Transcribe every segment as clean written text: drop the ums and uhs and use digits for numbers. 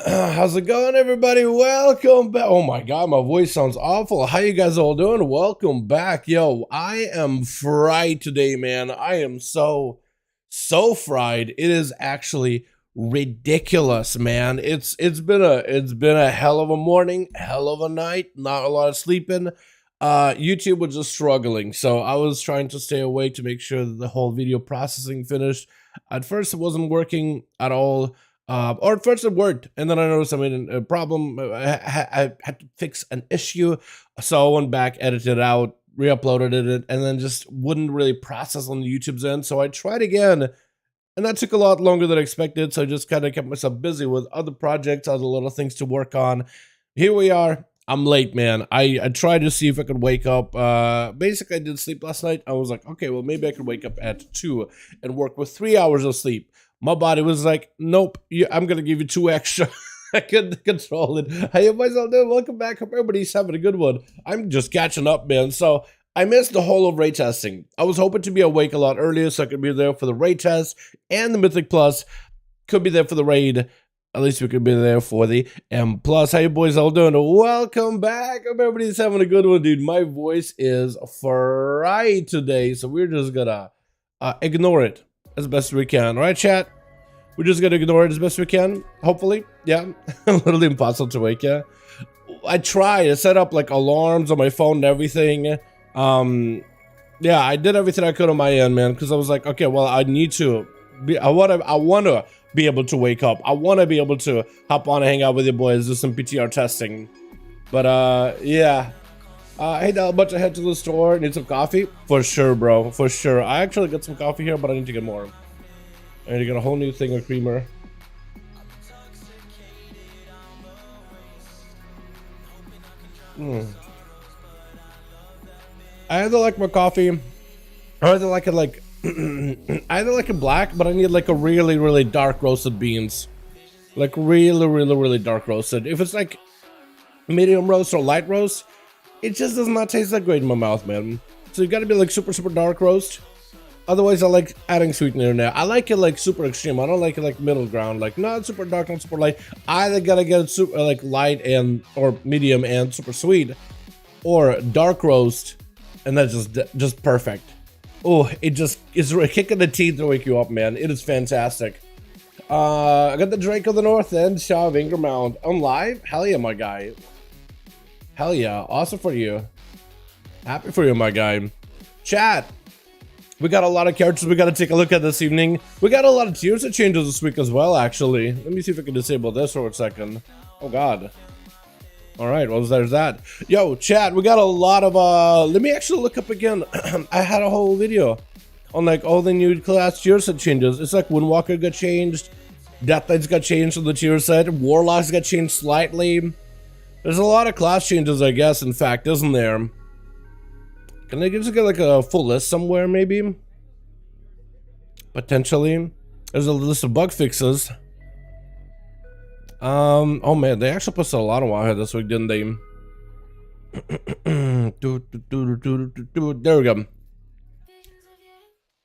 How's it going, everybody? Welcome back. Oh my god, my voice sounds awful. How you guys all doing? Welcome back. Yo, I am fried today, man. I am so fried. It is actually ridiculous, man. It's been a hell of a morning, hell of a night, not a lot of sleeping. YouTube was just struggling, so I was trying to stay awake to make sure that the whole video processing finished. At first it wasn't working at all. Or at first it worked, and then I noticed I made a problem. I had to fix an issue, so I went back, edited it out, re-uploaded it, and then just wouldn't really process on the YouTube's end. So I tried again, and that took a lot longer than expected. So I just kind of kept myself busy with other projects, other little things to work on. Here we are. I'm late, man. I tried to see if I could wake up. Basically, I did sleep last night. I was like, okay, well, maybe I could wake up at 2 and work with 3 hours of sleep. My body was like, nope, I'm going to give you 2 extra. I couldn't control it. How you guys all doing? Welcome back. Hope everybody's having a good one. I'm just catching up, man. So I missed the whole of raid testing. I was hoping to be awake a lot earlier so I could be there for the raid test and the Mythic Plus. Could be there for the raid. At least we could be there for the M+. How you boys all doing? Welcome back. Hope everybody's having a good one, dude. My voice is fried today, so we're just going to ignore it as best we can. All right, chat? We're just gonna ignore it as best we can, hopefully. Yeah, literally impossible to wake you. I tried to set up like alarms on my phone and everything. Yeah, I did everything I could on my end, man, because I was like, okay, well, I need to be, I wanna be able to wake up. I wanna be able to hop on and hang out with you boys, do some PTR testing. But yeah. Hey, Dal, but I head to the store, need some coffee? For sure, bro, for sure. I actually got some coffee here, but I need to get more. I need to get a whole new thing of creamer. I either like my coffee, or either like it like, I either like it black, but I need like a really dark roasted beans. Like really dark roasted. If it's like medium roast or light roast, it just does not taste that great in my mouth, man. So you gotta be like super dark roast. Otherwise, I like adding sweetener in there. I like it like super extreme. I don't like it like middle ground, like not super dark, not super light. I either gotta get it super like light and or medium and super sweet, or dark roast, and that's just perfect. Oh, it just is a kick in the teeth to wake you up, man. It is fantastic. I got the Drake of the North End, Shaw of Ingermount on live. Hell yeah, my guy. Hell yeah, awesome for you. Happy for you, my guy. Chat. We got a lot of characters we got to take a look at this evening. We got a lot of tiers that changes this week as well, actually. Let me see if I can disable this for a second. Oh, God. All right, well, there's that. Yo, chat, we got a lot of, let me actually look up again. I had a whole video on, like, all the new class tier set changes. It's like Windwalker got changed. Death Knights got changed on the tier set. Warlocks got changed slightly. There's a lot of class changes, I guess, in fact, isn't there? Can I just get like a full list somewhere, maybe? potentially. There's a list of bug fixes. Oh man, they actually posted a lot of WoW this week, didn't they? There we go.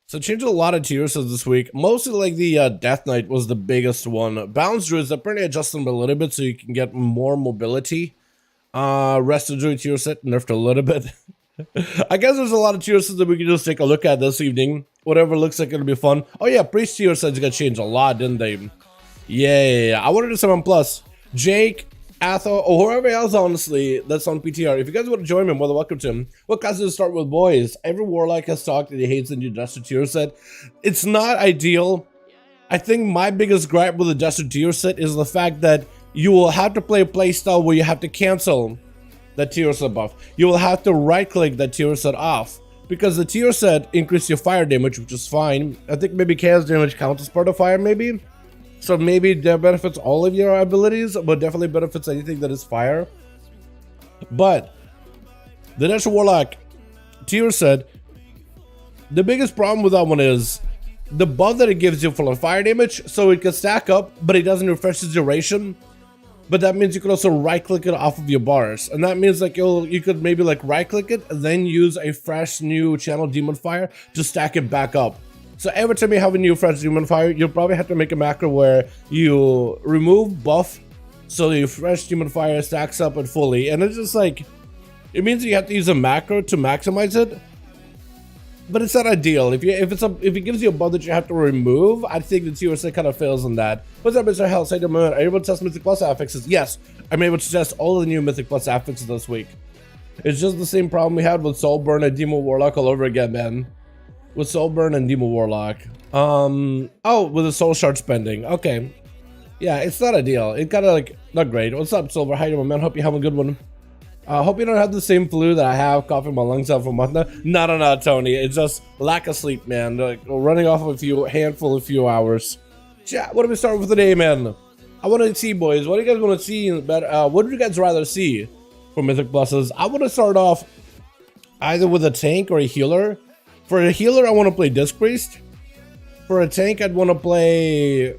So changed a lot of tiers this week. Mostly like the Death Knight was the biggest one. Balance Druids, apparently adjusted them a little bit so you can get more mobility. Rest of Druid tier set nerfed a little bit. I guess there's a lot of tier sets that we can just take a look at this evening. Whatever looks like it'll be fun. Oh yeah, Priest tier sets got changed a lot, didn't they? Yeah. I wanted to 7+. Jake, Athel, or whoever else, honestly, that's on PTR. If you guys want to join me, more than welcome to him. What classes to start with, boys? Every Warlock has talked that he hates the new Duster tier set. It's not ideal. I think my biggest gripe with the Duster tier set is the fact that you will have to play a playstyle where you have to cancel that tier set buff. You will have to right-click that tier set off. Because the tier set increases your fire damage, which is fine. I think maybe chaos damage counts as part of fire, maybe. So maybe that benefits all of your abilities, but definitely benefits anything that is fire. But the Natural Warlock tier set, the biggest problem with that one is the buff that it gives you for fire damage, so it can stack up, but it doesn't refresh its duration. But that means you can also right-click it off of your bars, and that means like you could maybe like right-click it and then use a fresh new channel Demon Fire to stack it back up. So every time you have a new fresh Demon Fire, you'll probably have to make a macro where you remove buff so your fresh Demon Fire stacks up and fully. And it's just like, it means you have to use a macro to maximize it. But it's not ideal. If it gives you a buff that you have to remove, I think the tier set kind of fails on that. What's up, Mr. Hell? Are you able to test Mythic Plus affixes? Yes, I'm able to test all of the new Mythic Plus affixes this week. It's just the same problem we had with Soulburn and Demon Warlock all over again, man. With Soulburn and Demon Warlock. Oh, with the Soul Shard spending. Okay. Yeah, it's not ideal. It kind of like, not great. What's up, Silver? How you doing, man? Hope you have a good one. Hope you don't have the same flu that I have, coughing my lungs out for a month now. No, Tony. It's just lack of sleep, man. Like, running off of a few hours. Chat, what do we start with today, man? I want to see, boys. What do you guys want to see? What would you guys rather see for Mythic Pluses? I want to start off either with a tank or a healer. For a healer, I want to play Disc Priest. For a tank, I'd want to play...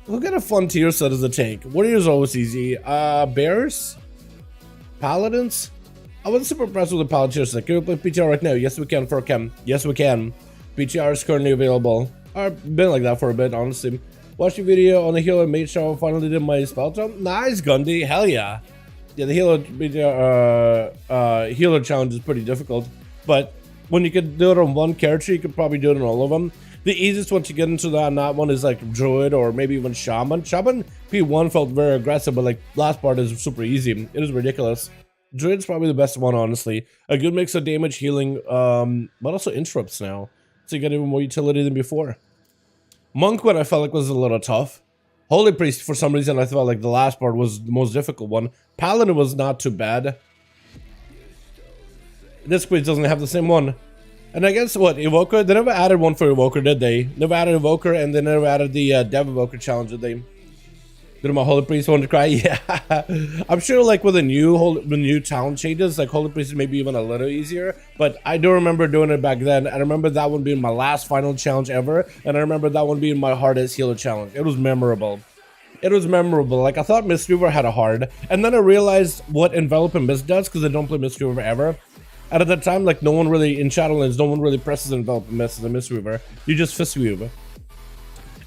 Look at a fun tier set as a tank. Warriors always easy. Bears? Paladins? I wasn't super impressed with the Paladin tier set. Can we play PTR right now? Yes, we can for Chem. Yes, we can. PTR is currently available. I've been like that for a bit, honestly. Watched your video on the healer made show. Finally did my spell jump. Nice, Gundy. Hell yeah. Yeah, the healer challenge is pretty difficult. But when you could do it on one character, you could probably do it on all of them. The easiest one to get into that one is like Druid or maybe even Shaman. Shaman P1 felt very aggressive, but like last part is super easy. It is ridiculous. Druid's probably the best one, honestly. A good mix of damage, healing, but also interrupts now. So you got even more utility than before. Monk one I felt like was a little tough. Holy Priest, for some reason, I felt like the last part was the most difficult one. Paladin was not too bad. This quiz doesn't have the same one. And I guess what, Evoker? They never added one for Evoker, did they? Never added Evoker, and they never added the Dev Evoker challenge, did they? Did my Holy Priest want to cry? Yeah. I'm sure like with the new talent changes, like Holy Priest is maybe even a little easier. But I do remember doing it back then. I remember that one being my last final challenge ever. And I remember that one being my hardest healer challenge. It was memorable. It was memorable. Like I thought Mistweaver had a hard. And then I realized what Envelop and Mist does because I don't play Mistweaver ever. And at that time, like no one really, in Shadowlands, no one really presses Envelop and Mist as a Mistweaver. You just Fistweave.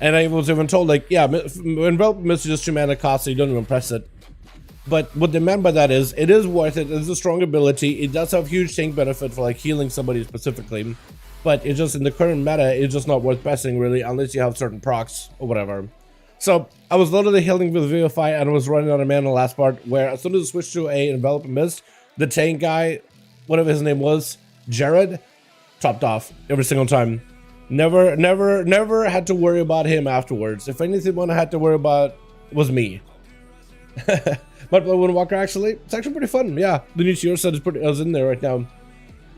And I was even told, like, yeah, Envelop and Mist is just 2 mana cost, so you don't even press it. But what they meant by that is, it is worth it. It's a strong ability. It does have huge tank benefit for like healing somebody specifically. But it's just in the current meta, it's just not worth pressing really, unless you have certain procs or whatever. So I was loaded healing with Vivify, and I was running out of mana last part, where as soon as I switched to a Envelop and Mist, the tank guy, whatever his name was, Jared, topped off every single time. Never had to worry about him afterwards. If anything, one I had to worry about was me. But Walker actually, it's actually pretty fun. Yeah, the new tier set is in there right now.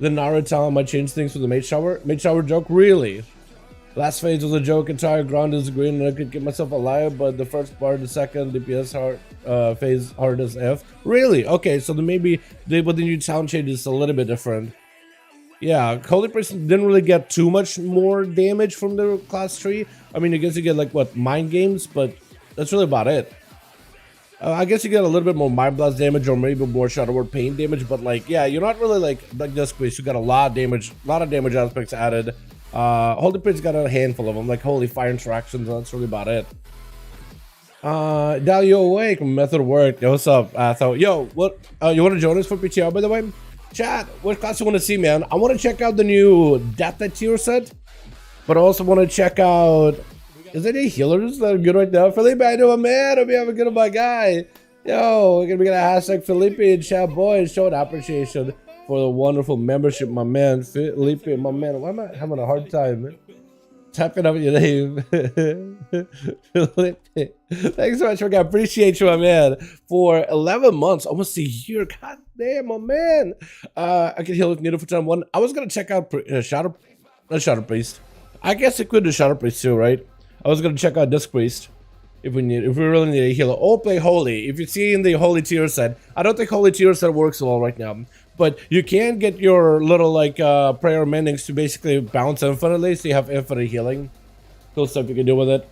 The Naru talent might change things for the Mage Shower. Mage Shower joke, really? Last phase was a joke. Entire ground is green, and I could get myself alive. But the first part, the second DPS phase hard as F. Really? Okay, so then maybe with the new talent change is a little bit different. Yeah, Holy Priest didn't really get too much more damage from the class tree. I mean, I guess you get like what, mind games, but that's really about it. I guess you get a little bit more Mind Blast damage or maybe more Shadow Word Pain damage, but like, yeah, you're not really like Disc Priest. You got a lot of damage aspects added. Holy Priest got a handful of them, like Holy Fire interactions, and that's really about it. Dalio Awake, Method Work. Yo, what's up, Atho? Yo, what? You want to join us for PTR, by the way? Chat, what class you want to see, man? I want to check out the new Death tier set, but I also want to check out. Is there any healers that are good right now? Felipe, I know a man. I'll be having good on my guy. Yo, we're gonna hashtag Felipe and chat boys showing appreciation for the wonderful membership, my man. Felipe, my man. Why am I having a hard time tapping up your name? Felipe, thanks so much, I appreciate you, my man. For 11 months, almost a year. God damn, my man. I can heal if needed for turn 1. I was gonna check out Shadow Priest. I guess it could do Shadow Priest too, right? I was gonna check out Disc Priest if we really need a healer. Or play Holy. If you see in the Holy tier set, I don't think Holy tier set works well right now. But you can get your little like prayer mendings to basically bounce infinitely, so you have infinite healing. Cool stuff you can do with it.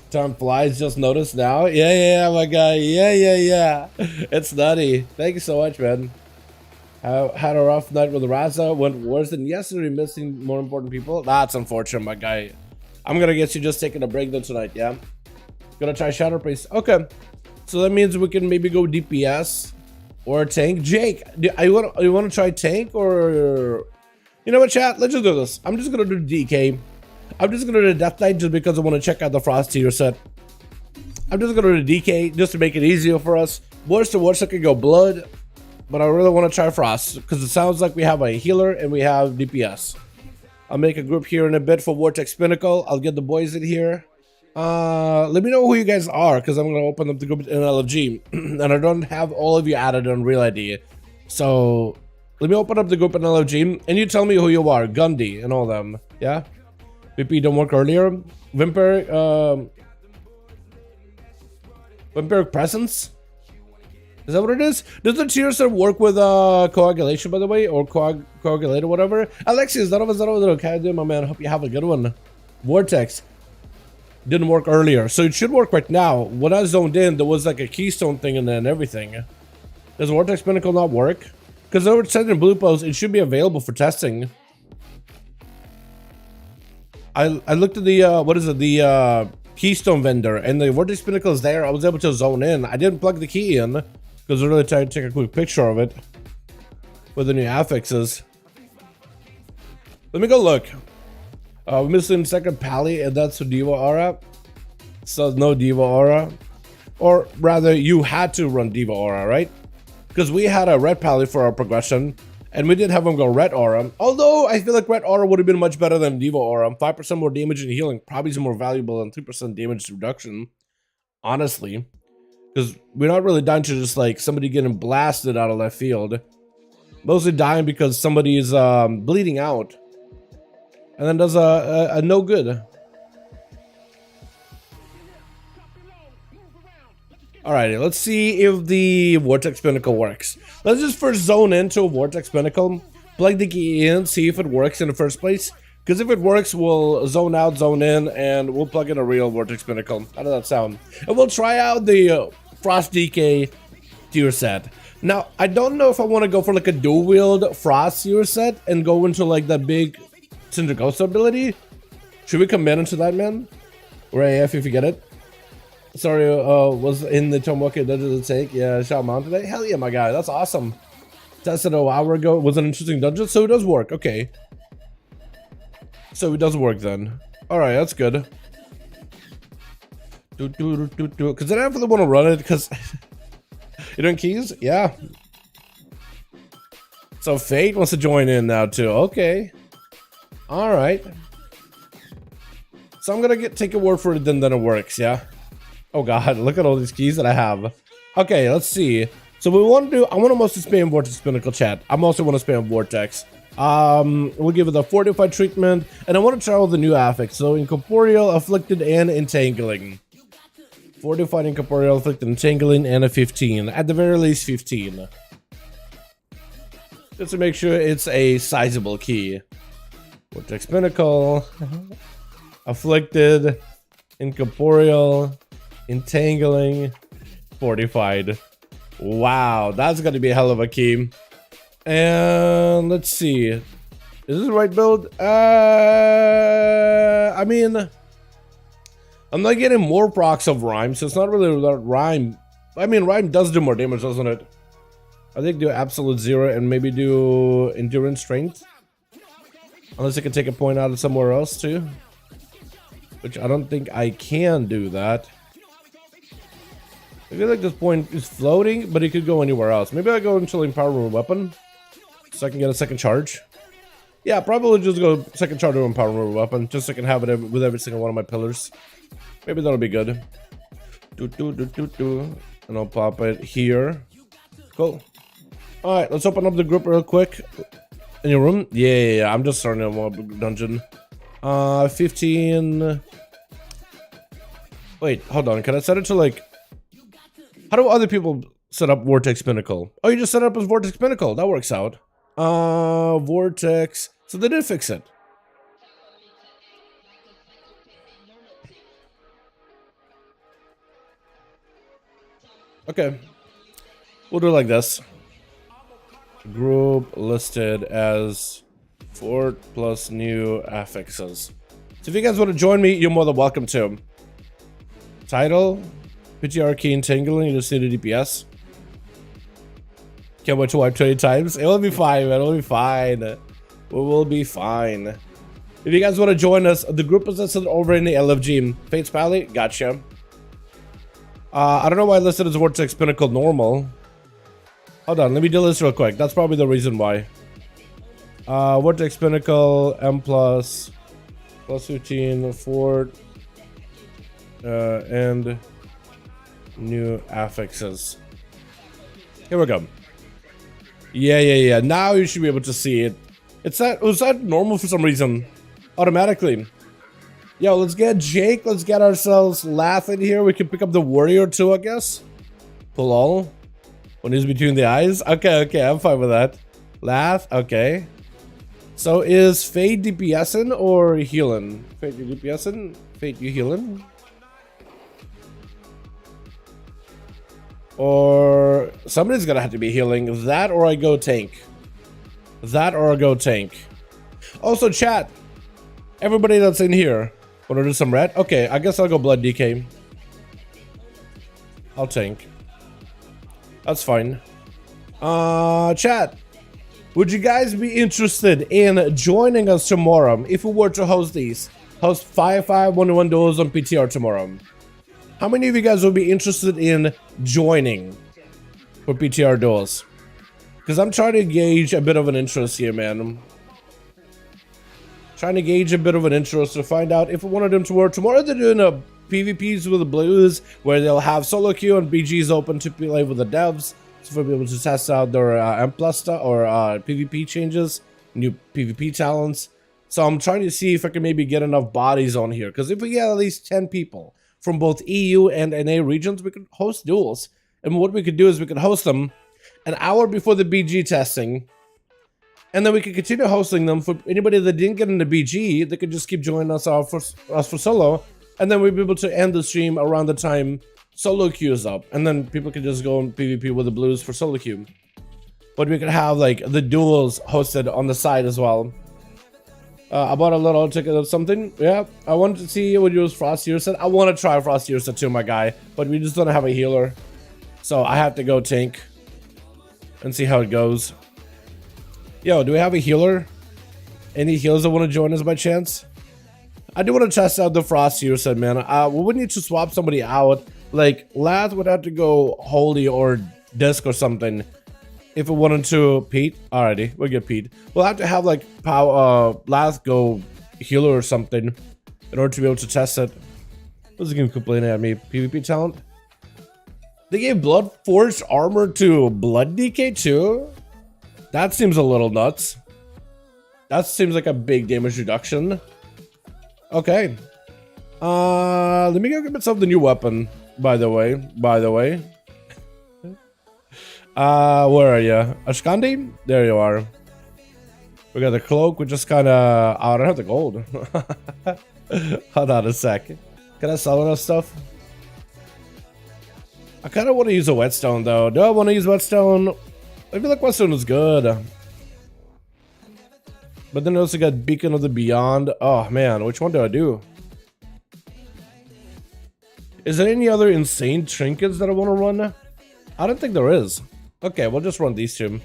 Time flies, just noticed now. Yeah, my guy. Yeah. It's nutty. Thank you so much, man. Had a rough night with Raza. Went worse than yesterday, missing more important people. That's unfortunate, my guy. I'm gonna guess you just taking a break then tonight, yeah? Gonna try Shadow Priest. Okay. So that means we can maybe go DPS or tank. Jake, you wanna try tank or you know what, chat? Let's just do this. I'm just gonna do DK. I'm just gonna do Death Knight just because I want to check out the Frost tier set. I'm just gonna do DK just to make it easier for us. Worst to worst, I could go Blood, but I really want to try Frost because it sounds like we have a healer and we have DPS. I'll make a group here in a bit for Vortex Pinnacle. I'll get the boys in here. Let me know who you guys are because I'm gonna open up the group in LFG and I don't have all of you added on Real ID. So let me open up the group in LFG and you tell me who you are. Gundy and all them. Yeah. BP don't work earlier. Vampiric Presence? Is that what it is? Does the tier set work with coagulation, by the way? Or coagulate or whatever? Alexius, that was okay, dude, my man. Hope you have a good one. Vortex. Didn't work earlier. So it should work right now. When I zoned in, there was like a keystone thing and then everything. Does Vortex Pinnacle not work? Because they were said in Blue Post, it should be available for testing. I looked at the, what is it? The keystone vendor and the Vortex Pinnacle is there. I was able to zone in. I didn't plug the key in because I really tried to take a quick picture of it with the new affixes. Let me go look. We're missing second Pally, and that's Diva Aura. So no Diva Aura. Or rather, you had to run Diva Aura, right? Because we had a red Pally for our progression, and we did have him go red Aura. Although, I feel like red Aura would have been much better than Diva Aura. 5% more damage and healing probably is more valuable than 3% damage reduction. Honestly. Because we're not really dying to just like somebody getting blasted out of left field. Mostly dying because somebody is bleeding out. And then does a no good. Alrighty, let's see if the Vortex Pinnacle works. Let's just first zone into a Vortex Pinnacle, plug the key in, see if it works in the first place. Because if it works, we'll zone out, zone in, and we'll plug in a real Vortex Pinnacle. How does that sound? And we'll try out the Frost DK tier set. Now, I don't know if I want to go for like a dual wield Frost tier set and go into like that big Cinder Ghost ability. Should we commit into that, man? Or AF if you get it? Sorry, was in the Tomoka Dungeon to take. Yeah, shot mount today. Hell yeah, my guy. That's awesome. Tested an hour ago. It was an interesting dungeon, so it does work. Okay. So it does work then. Alright, that's good. Because I don't really want to run it because you doing keys? Yeah. So Fate wants to join in now too. Okay. Alright. So I'm gonna take a word for it, then it works, yeah? Oh god, look at all these keys that I have. Okay, let's see. So we want to do, I want to mostly spam Vortex Pinnacle chat. I also want to spam Vortex. We'll give it a fortified treatment, and I want to try all the new affix. So Incorporio, Afflicted, and Entangling. Fortified, Incorporeal, Afflicted, Entangling, and a 15. At the very least, 15. Just to make sure it's a sizable key. Vortex Pinnacle, Afflicted, Incorporio, Entangling, Fortified. Wow, that's gonna be a hell of a key. And let's see. Is this the right build? I mean, I'm not getting more procs of Rhyme, so it's not really that Rhyme. I mean, Rhyme does do more damage, doesn't it? I think do Absolute Zero and maybe do Endurance Strength. Unless I can take a point out of somewhere else too. Which I don't think I can do that. I feel like this point is floating, but it could go anywhere else. Maybe I go into Power Room Weapon. So I can get a second charge. Yeah, probably just go second charge on Power Room Weapon. Just so I can have it with every single one of my pillars. Maybe that'll be good. And I'll pop it here. Cool. Alright, let's open up the group real quick. In your room? Yeah, I'm just starting a mob dungeon. 15. Wait, hold on. Can I set it to like... How do other people set up Vortex Pinnacle? Oh, you just set it up as Vortex Pinnacle. That works out. Vortex. So they did fix it. Okay. We'll do it like this. Group listed as Fort plus new affixes. So if you guys want to join me, you're more than welcome to. Title. PTR key entangling. You just need a DPS. Can't wait to wipe 20 times. It will be fine, man. It will be fine. We will be fine. If you guys want to join us, the group is listed over in the LFG. Fates Pally, gotcha. I don't know why I listed as Vortex Pinnacle normal. Hold on, let me do this real quick. That's probably the reason why. Vortex Pinnacle, M plus 15, Fort, and new affixes. Here we go. Yeah. Now you should be able to see it. Was that normal for some reason? Automatically. Yo, let's get Jake. Let's get ourselves Lath in here. We can pick up the Warrior too, I guess. Pull all. When he's between the eyes. Okay, I'm fine with that. Lath, okay. So is Fade DPSing or healing? Fade you DPSing? Fade you healing? Or somebody's gonna have to be healing. That or I go tank. Also, chat. Everybody that's in here. Wanna do some red? Okay, I guess I'll go blood DK. I'll tank. That's fine. Chat. Would you guys be interested in joining us tomorrow if we were to host these? Host 5-5-1-1 duels on PTR tomorrow. How many of you guys would be interested in joining for PTR duels? Because I'm trying to gauge a bit of an interest here, man. Trying to gauge a bit of an interest to find out if one of them to work. Tomorrow they're doing a PvPs with the Blues where they'll have solo queue and BGs open to play with the devs. So for people to test out their M+ stuff or PvP changes, new PvP talents. So I'm trying to see if I can maybe get enough bodies on here. Because if we get at least 10 people from both EU and NA regions, we could host duels. And what we could do is we could host them an hour before the BG testing. And then we could continue hosting them for anybody that didn't get into BG. They could just keep joining us for solo. And then we'd be able to end the stream around the time solo queue is up. And then people could just go in PvP with the Blues for solo queue. But we could have like the duels hosted on the side as well. I bought a little ticket of something. Yeah, I wanted to see what yours Frosty said. I want to try Frosty too, my guy. But we just don't have a healer. So I have to go tank. And see how it goes. Yo, do we have a healer? Any healers that want to join us by chance? I do want to test out the Frosty said, man. We would need to swap somebody out. Like, Lath would have to go Holy or Disc or something. If we wanted to Pete, alrighty, we'll get Pete. We'll have to have like Lath go healer or something in order to be able to test it. What's the game complaining at me? PvP talent? They gave Blood Forged armor to Blood DK too? That seems a little nuts. That seems like a big damage reduction. Okay. Let me go get myself the new weapon, by the way. Where are you? Ashkandi? There you are. We got the cloak, which is kind of... Oh, I don't have the gold. Hold on a sec. Can I sell enough stuff? I kind of want to use a whetstone, though. Do I want to use whetstone? I feel like whetstone is good. But then I also got Beacon of the Beyond. Oh, man. Which one do I do? Is there any other insane trinkets that I want to run? I don't think there is. Okay, we'll just run these two.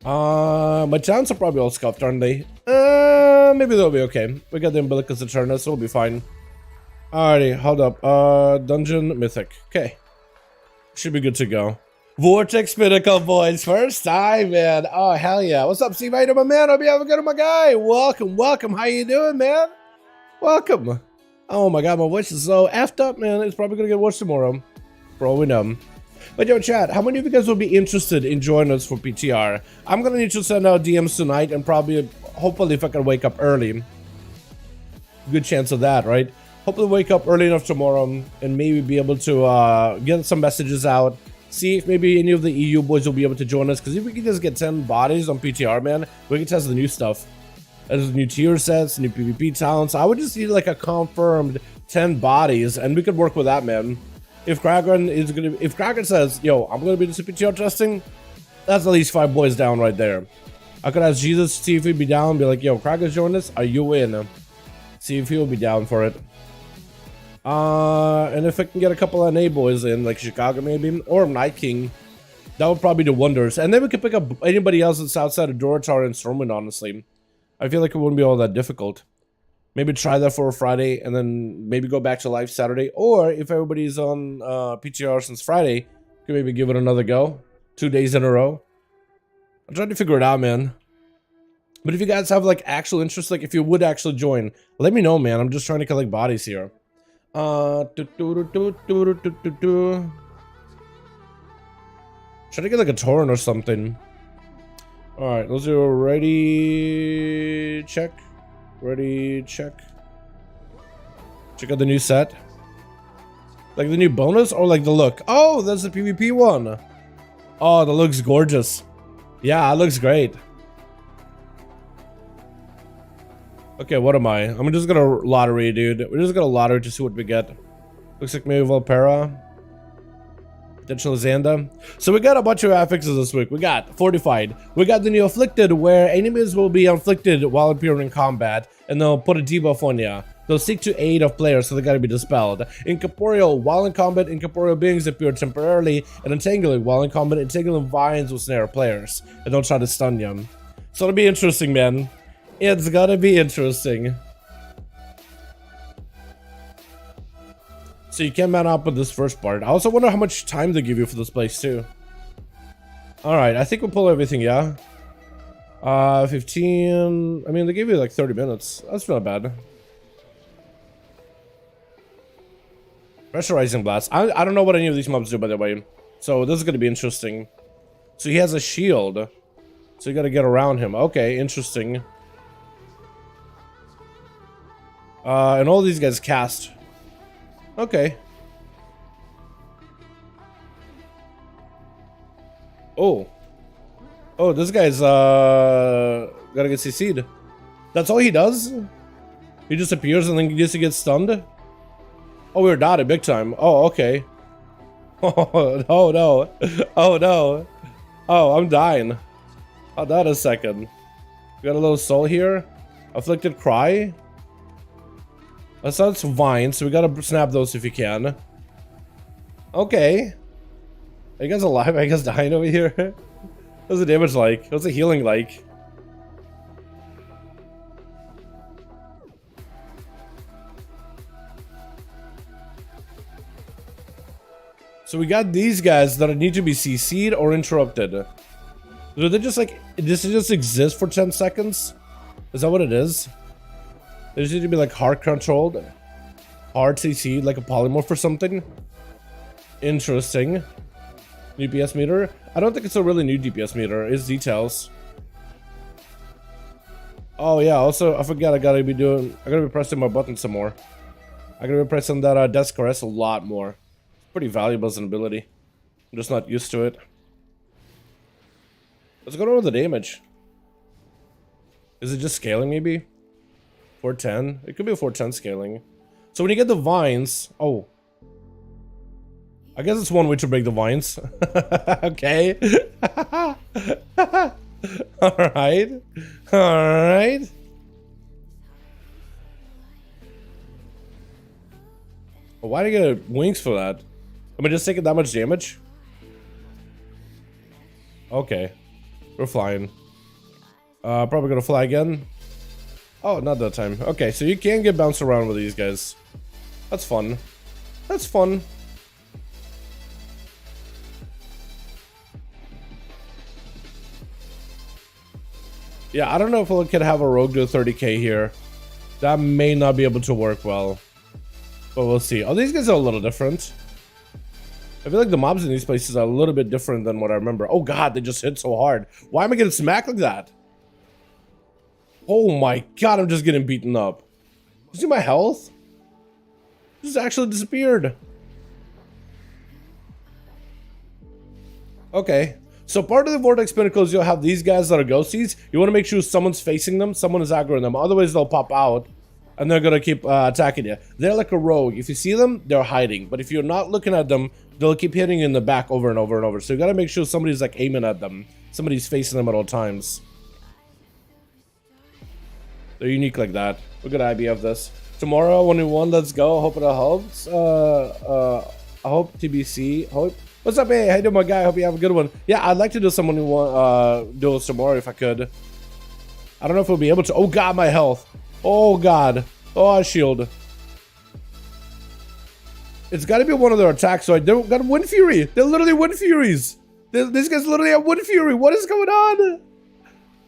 My talents are probably all scuffed, aren't they? Maybe they'll be okay. We got the Umbilicus Eternus, so we'll be fine. Alrighty, hold up. Dungeon Mythic. Okay. Should be good to go. Vortex Pinnacle, boys. First time, man. Oh, hell yeah. What's up, Steve? How you doing, my man? Hope you having good, my guy. Welcome, welcome. How you doing, man? Welcome. Oh my god, my voice is so effed up, man. It's probably gonna get worse tomorrow. For all we know. But yo, chat, how many of you guys will be interested in joining us for PTR? I'm gonna need to send out DMs tonight and probably, hopefully, if I can wake up early. Good chance of that, right? Hopefully wake up early enough tomorrow and maybe be able to get some messages out. See if maybe any of the EU boys will be able to join us. Because if we can just get 10 bodies on PTR, man, we can test the new stuff. There's new tier sets, new PvP talents. I would just need like a confirmed 10 bodies and we could work with that, man. If Kraken says, yo, I'm gonna be the PTR testing, that's at least 5 boys down right there. I could ask Jesus to see if he'd be down, be like, yo, Kraken's joining us, are you in? See if he'll be down for it. And if I can get a couple of NA boys in, like Chicago maybe, or Night King, that would probably do wonders. And then we could pick up anybody else that's outside of Dorotar and Stormwind, honestly. I feel like it wouldn't be all that difficult. Maybe try that for a Friday, and then maybe go back to live Saturday. Or if everybody's on PTR since Friday, could maybe give it another go. 2 days in a row. I'm trying to figure it out, man. But if you guys have like actual interest, like if you would actually join, let me know, man. I'm just trying to collect bodies here. Try to get like a torrent or something. Alright, those are ready. Check. Ready, check. Check out the new set. Like the new bonus or like the look? Oh, that's the PvP one. Oh, that looks gorgeous. Yeah, it looks great. Okay, what am I? I'm just gonna lottery, dude. We're just gonna lottery to see what we get. Looks like maybe Valpera. Potential Xanda. So we got a bunch of affixes this week. We got Fortified. We got the new Afflicted, where enemies will be afflicted while appearing in combat, and they'll put a debuff on ya. They'll seek to aid of players, so they gotta be dispelled. Incorporio, while in combat, incorporeal beings appear temporarily, and entangling. While in combat, entangling vines will snare players, and they'll try to stun you. So it'll be interesting, man. It's gonna be interesting. So you can man up with this first part. I also wonder how much time they give you for this place too. Alright, I think we'll pull everything, yeah. 15... I mean, they give you like 30 minutes. That's not bad. Pressurizing Blast. I don't know what any of these mobs do, by the way. So this is gonna be interesting. So he has a shield. So you gotta get around him. Okay, interesting. And all these guys cast. Okay. Oh. Oh, this guy's gotta get CC'd. That's all he does? He just appears and then just gets stunned? Oh, we're dotted big time. Oh, okay. Oh no. Oh no. Oh, I'm dying. Oh, that a second. We got a little soul here. Afflicted Cry. That's not Vine, so we gotta snap those if you can. Okay. Are you guys alive? Are you guys dying over here? What's the damage like? What's the healing like? So we got these guys that need to be CC'd or interrupted. Do they just like, does it just exist for 10 seconds? Is that what it is? They just need to be like hard controlled. Hard CC'd like a polymorph or something. Interesting. New DPS meter? I don't think it's a really new DPS meter. It's details. Oh yeah, also I forgot I gotta be pressing my button some more. I gotta be pressing that Death Caress a lot more. It's pretty valuable as an ability. I'm just not used to it. Let's go over the damage. Is it just scaling maybe? 410? It could be a 410 scaling. So when you get the vines, oh. I guess it's one way to break the vines. Okay. Alright. Alright. Why did I get wings for that? Am I just taking that much damage? Okay. We're flying. Probably gonna fly again. Oh, not that time. Okay, so you can get bounced around with these guys. That's fun. That's fun. Yeah, I don't know if we could have a rogue do 30k here. That may not be able to work well. But we'll see. Oh, these guys are a little different. I feel like the mobs in these places are a little bit different than what I remember. Oh god, they just hit so hard. Why am I getting smacked like that? Oh my god, I'm just getting beaten up. You see my health? Just actually disappeared. Okay. So part of the Vortex Pinnacle is you'll have these guys that are ghosties. You want to make sure someone's facing them, someone is aggroing them. Otherwise, they'll pop out. And they're gonna keep attacking you. They're like a rogue. If you see them, they're hiding. But if you're not looking at them, they'll keep hitting you in the back over and over and over. So you gotta make sure somebody's like aiming at them. Somebody's facing them at all times. They're unique like that. What good idea of this. Tomorrow, 1v1, let's go. Hope it helps. I hope TBC. Hope. What's up, hey? How you doing, my guy? Hope you have a good one. Yeah, I'd like to do some 1v1 duels tomorrow if I could. I don't know if we'll be able to. Oh god, my health. Oh god. Oh, shield. It's got to be one of their attacks. So they've got Wind Fury. They're literally Wind Furies. These guys literally have Wind Fury. What is going on?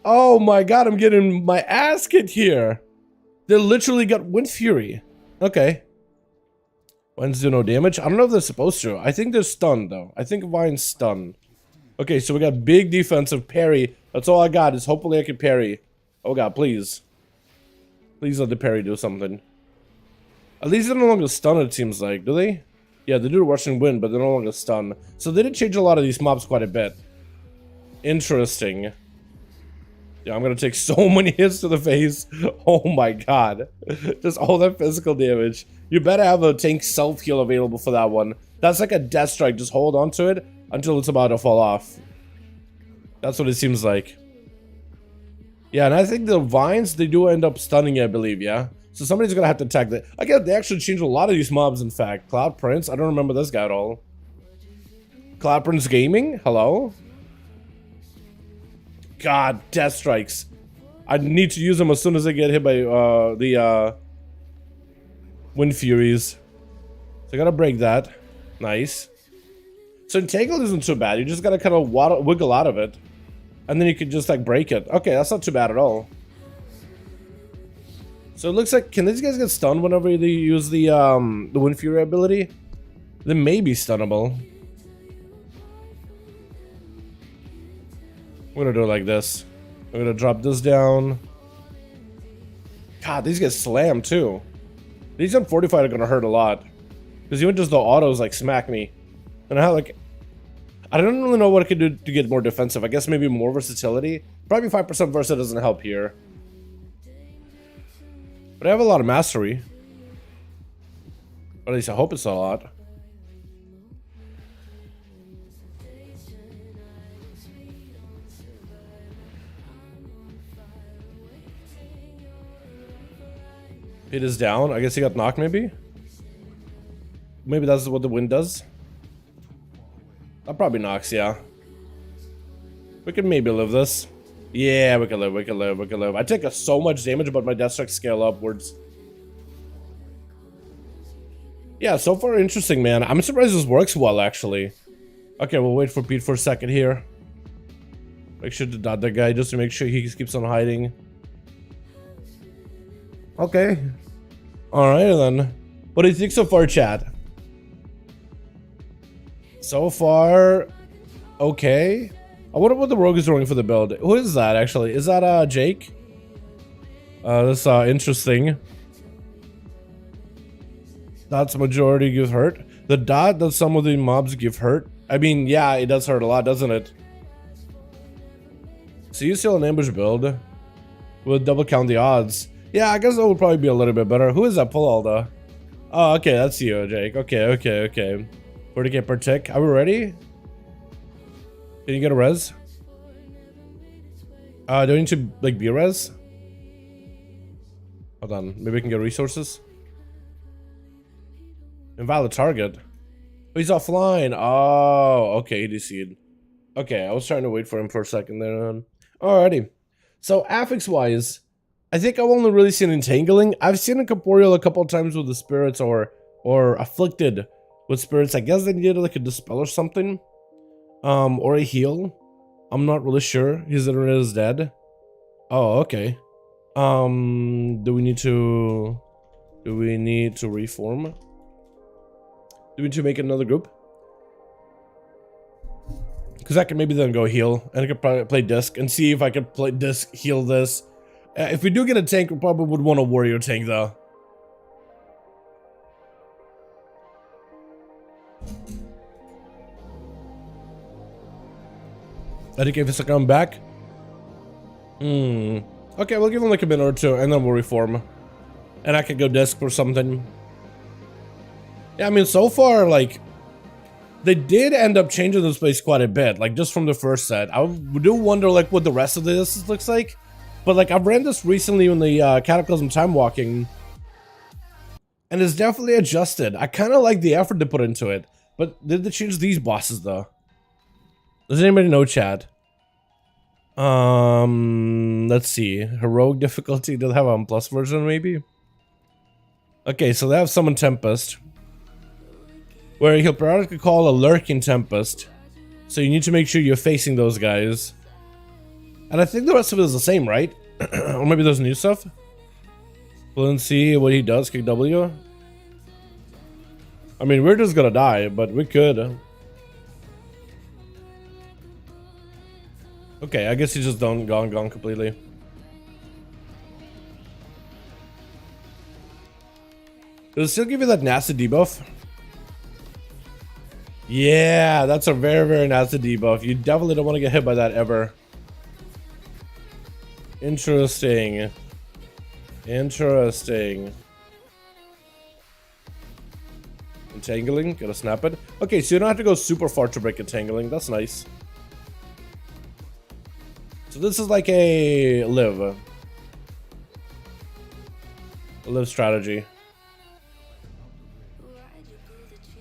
Oh my god, I'm getting my ass kicked here. They literally got Wind Fury. Okay. Vines do no damage. I don't know if they're supposed to. I think they're stunned though. I think Vine's stunned. Okay, so we got big defensive parry. That's all I got is hopefully I can parry. Oh god, please. Please let the parry do something. At least they're no longer stunned, it seems like. Do they? Yeah, they do rushing wind, but they're no longer stunned. So they did change a lot of these mobs quite a bit. Interesting. Yeah, I'm gonna take so many hits to the face. Oh my god. Just all that physical damage. You better have a tank self-heal available for that one. That's like a death strike. Just hold on to it until it's about to fall off. That's what it seems like. Yeah, and I think the vines, they do end up stunning you, I believe, yeah? So somebody's gonna have to attack that. Again, they actually changed a lot of these mobs, in fact. Cloud Prince, I don't remember this guy at all. Cloud Prince Gaming, hello? God, death strikes. I need to use them as soon as I get hit by the Wind Furies. So I gotta break that. Nice. So Entangled isn't too bad. You just gotta kind of wiggle out of it. And then you can just like break it. Okay, that's not too bad at all. So it looks like, can these guys get stunned whenever they use the Wind Fury ability? They may be stunnable. I'm gonna do it like this. I'm gonna drop this down. God, these get slammed too. These unfortified are gonna hurt a lot. Because even just the autos like smack me. And I have like, I don't really know what I could do to get more defensive. I guess maybe more versatility. Probably 5% versa doesn't help here. But I have a lot of mastery. Or at least I hope it's a lot. It is down. I guess he got knocked maybe? Maybe that's what the wind does. That probably knocks, yeah. We can maybe live this. Yeah, we can live, we can live, we can live. I take so much damage, but my death strike scale upwards. Yeah, so far interesting, man. I'm surprised this works well, actually. Okay, we'll wait for Pete for a second here. Make sure to dot that guy just to make sure he keeps on hiding. Okay. Alright then. What do you think so far, chat? So far, okay. I wonder what the rogue is doing for the build. Who is that actually? Is that Jake? That's interesting. That's majority give hurt. The dot does some of the mobs give hurt. I mean, yeah, it does hurt a lot, doesn't it? So you still an ambush build. We'll double count the odds. Yeah, I guess that would probably be a little bit better. Who is that Pull-Alda? Oh, okay, that's you, Jake. Okay. 40k per tick. Are we ready? Can you get a res? Do I need to, like, be a res? Hold on. Maybe we can get resources? Invalid target. Oh, he's offline. Oh, okay, he DC'd. Okay, I was trying to wait for him for a second there. Alrighty. So, affix-wise, I think I've only really seen entangling. I've seen Incorporio a couple of times with the spirits or afflicted with spirits. I guess they needed like a dispel or something. Or a heal. I'm not really sure. His internet is dead. Oh, okay. Do we need to reform? Do we need to make another group? Because I can maybe then go heal, and I could probably play disc and see if I could play disc, heal this. If we do get a tank, we probably would want a warrior tank though. I think if it's come back. Okay, we'll give him like a minute or two, and then we'll reform. And I could go disc or something. Yeah, I mean, so far, like, they did end up changing this place quite a bit, like, just from the first set. I do wonder, like, what the rest of this looks like. But, like, I've ran this recently in the Cataclysm Time Walking, and it's definitely adjusted. I kind of like the effort they put into it. But did they change these bosses, though? Does anybody know, chat? Let's see. Heroic difficulty. Do they have a plus version, maybe? Okay, so they have Summon Tempest, where he'll periodically call a Lurking Tempest. So you need to make sure you're facing those guys. And I think the rest of it is the same, right? Or maybe there's new stuff? Let's see what he does. Kick W. I mean, we're just gonna die, but we could. Okay, I guess he's just gone completely. Does it still give you that nasty debuff? Yeah, that's a very, very nasty debuff. You definitely don't want to get hit by that ever. Interesting. Interesting. Entangling, gotta snap it. Okay, so you don't have to go super far to break entangling. That's nice. So this is like a live strategy.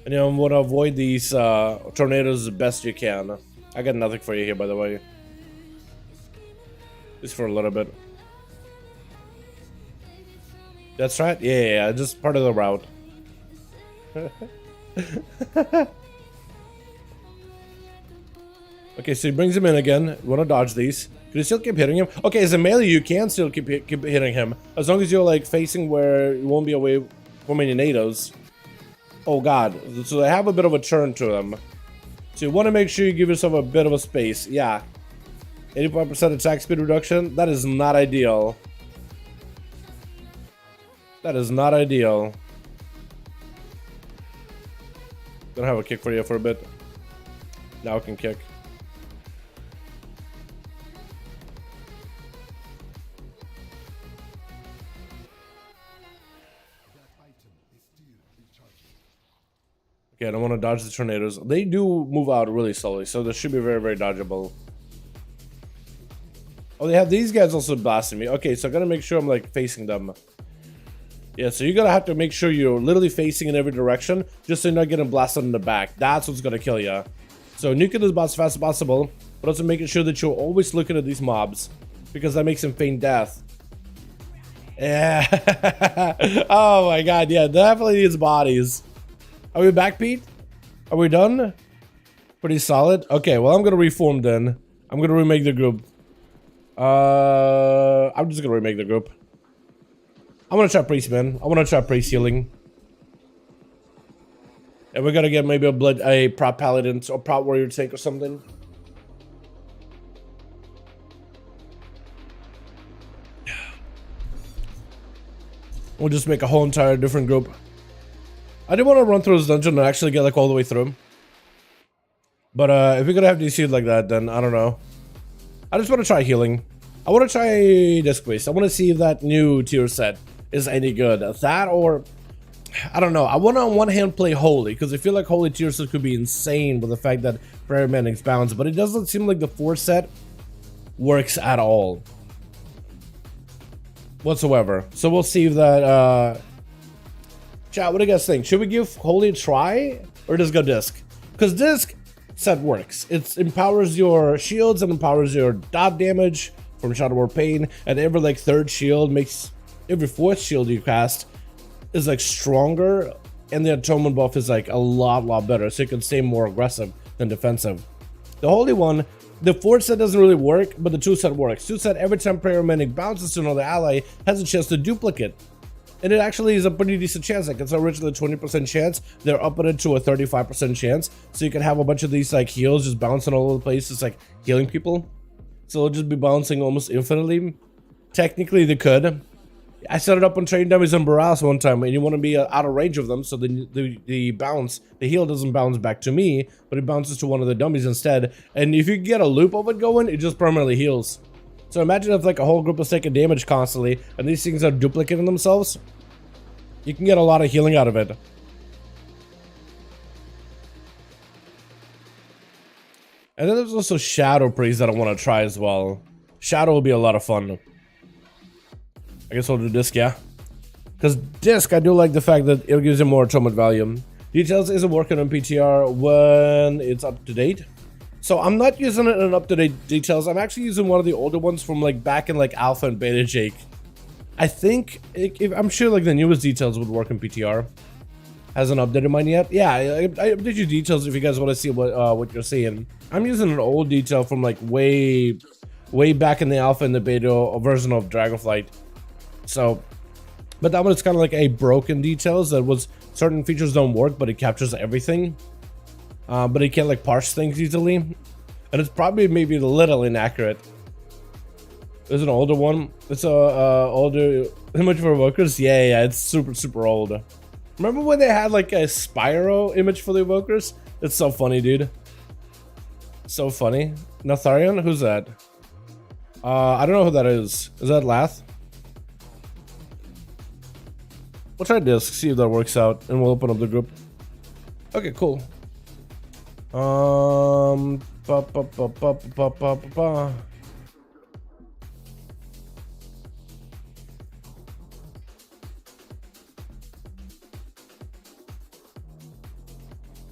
And you want to avoid these tornadoes the best you can. I got nothing for you here, by the way. Just for a little bit. That's right. Yeah, just part of the route. Okay, so he brings him in again. You want to dodge these. Can you still keep hitting him? Okay, as a melee, you can still keep hitting him. As long as you're like facing where you won't be away from any NATOs. Oh god, so they have a bit of a turn to them. So you want to make sure you give yourself a bit of a space. Yeah. 85% attack speed reduction. That is not ideal. That is not ideal. Gonna have a kick for you for a bit. Now I can kick. Okay, I don't want to dodge the tornadoes. They do move out really slowly, so this should be very, very dodgeable. Oh, they have these guys also blasting me. Okay, so I gotta make sure I'm like facing them. Yeah, so you're gonna have to make sure you're literally facing in every direction, just so you're not getting blasted in the back. That's what's gonna kill you. So nuke this boss as fast as possible, but also making sure that you're always looking at these mobs, because that makes them feign death. Yeah. Oh my god, yeah, definitely needs bodies. Are we back, Pete? Are we done? Pretty solid. Okay, well, I'm gonna reform then. I'm gonna remake the group. I'm just gonna remake the group. I'm gonna try priest, man. I wanna try priest healing. And we're gonna get maybe a prop paladin or prop warrior tank or something. We'll just make a whole entire different group. I didn't want to run through this dungeon and actually get like all the way through. But if we're gonna have DC'd like that, then I don't know. I just want to try healing. I want to try Disc Priest. I want to see if that new tier set is any good. That or, I don't know. I want to on one hand play Holy, because I feel like Holy tier set could be insane with the fact that Paramedics bounce, but it doesn't seem like the 4 set works at all. Whatsoever. So we'll see if that, chat, what do you guys think? Should we give Holy a try, or just go Disc? Because Disc set works. It empowers your shields and empowers your dot damage from Shadow War Pain, and every like 3rd shield makes every 4th shield you cast is like stronger, and the atonement buff is like a lot better, so you can stay more aggressive than defensive. The Holy one, the 4th set doesn't really work, but the 2 set works. 2 set, every time Paramedic bounces to another ally, has a chance to duplicate. And it actually is a pretty decent chance. Like, it's originally a 20% chance. They're upping it to a 35% chance. So you can have a bunch of these like heals just bouncing all over the place, just like healing people. So they'll just be bouncing almost infinitely. Technically, they could. I set it up on Train Dummies and Barras one time, and you want to be out of range of them, so the heal doesn't bounce back to me, but it bounces to one of the dummies instead. And if you get a loop of it going, it just permanently heals. So imagine if like a whole group is taking damage constantly, and these things are duplicating themselves. You can get a lot of healing out of it. And then there's also Shadow Priest that I want to try as well. Shadow will be a lot of fun. I guess we'll do Disc, yeah. Because Disc, I do like the fact that it gives you more atonement value. Details isn't working on PTR when it's up to date. So I'm not using it in up-to-date Details. I'm actually using one of the older ones from like back in like Alpha and Beta Jake. I think, I'm sure like the newest Details would work in PTR. Hasn't updated mine yet. Yeah, I update your Details if you guys want to see what you're seeing. I'm using an old detail from like way back in the Alpha and the Beta version of Dragonflight. So, but that one is kind of like a broken Details that was certain features don't work, but it captures everything. But it can't like parse things easily, and it's probably maybe a little inaccurate. There's an older one. It's a older image for evokers. Yeah, it's super old. Remember when they had like a Spyro image for the evokers? It's so funny, dude. So funny. Natharian, who's that? I don't know who that is. Is that Lath? We'll try Disc, see if that works out, and we'll open up the group. Okay, cool.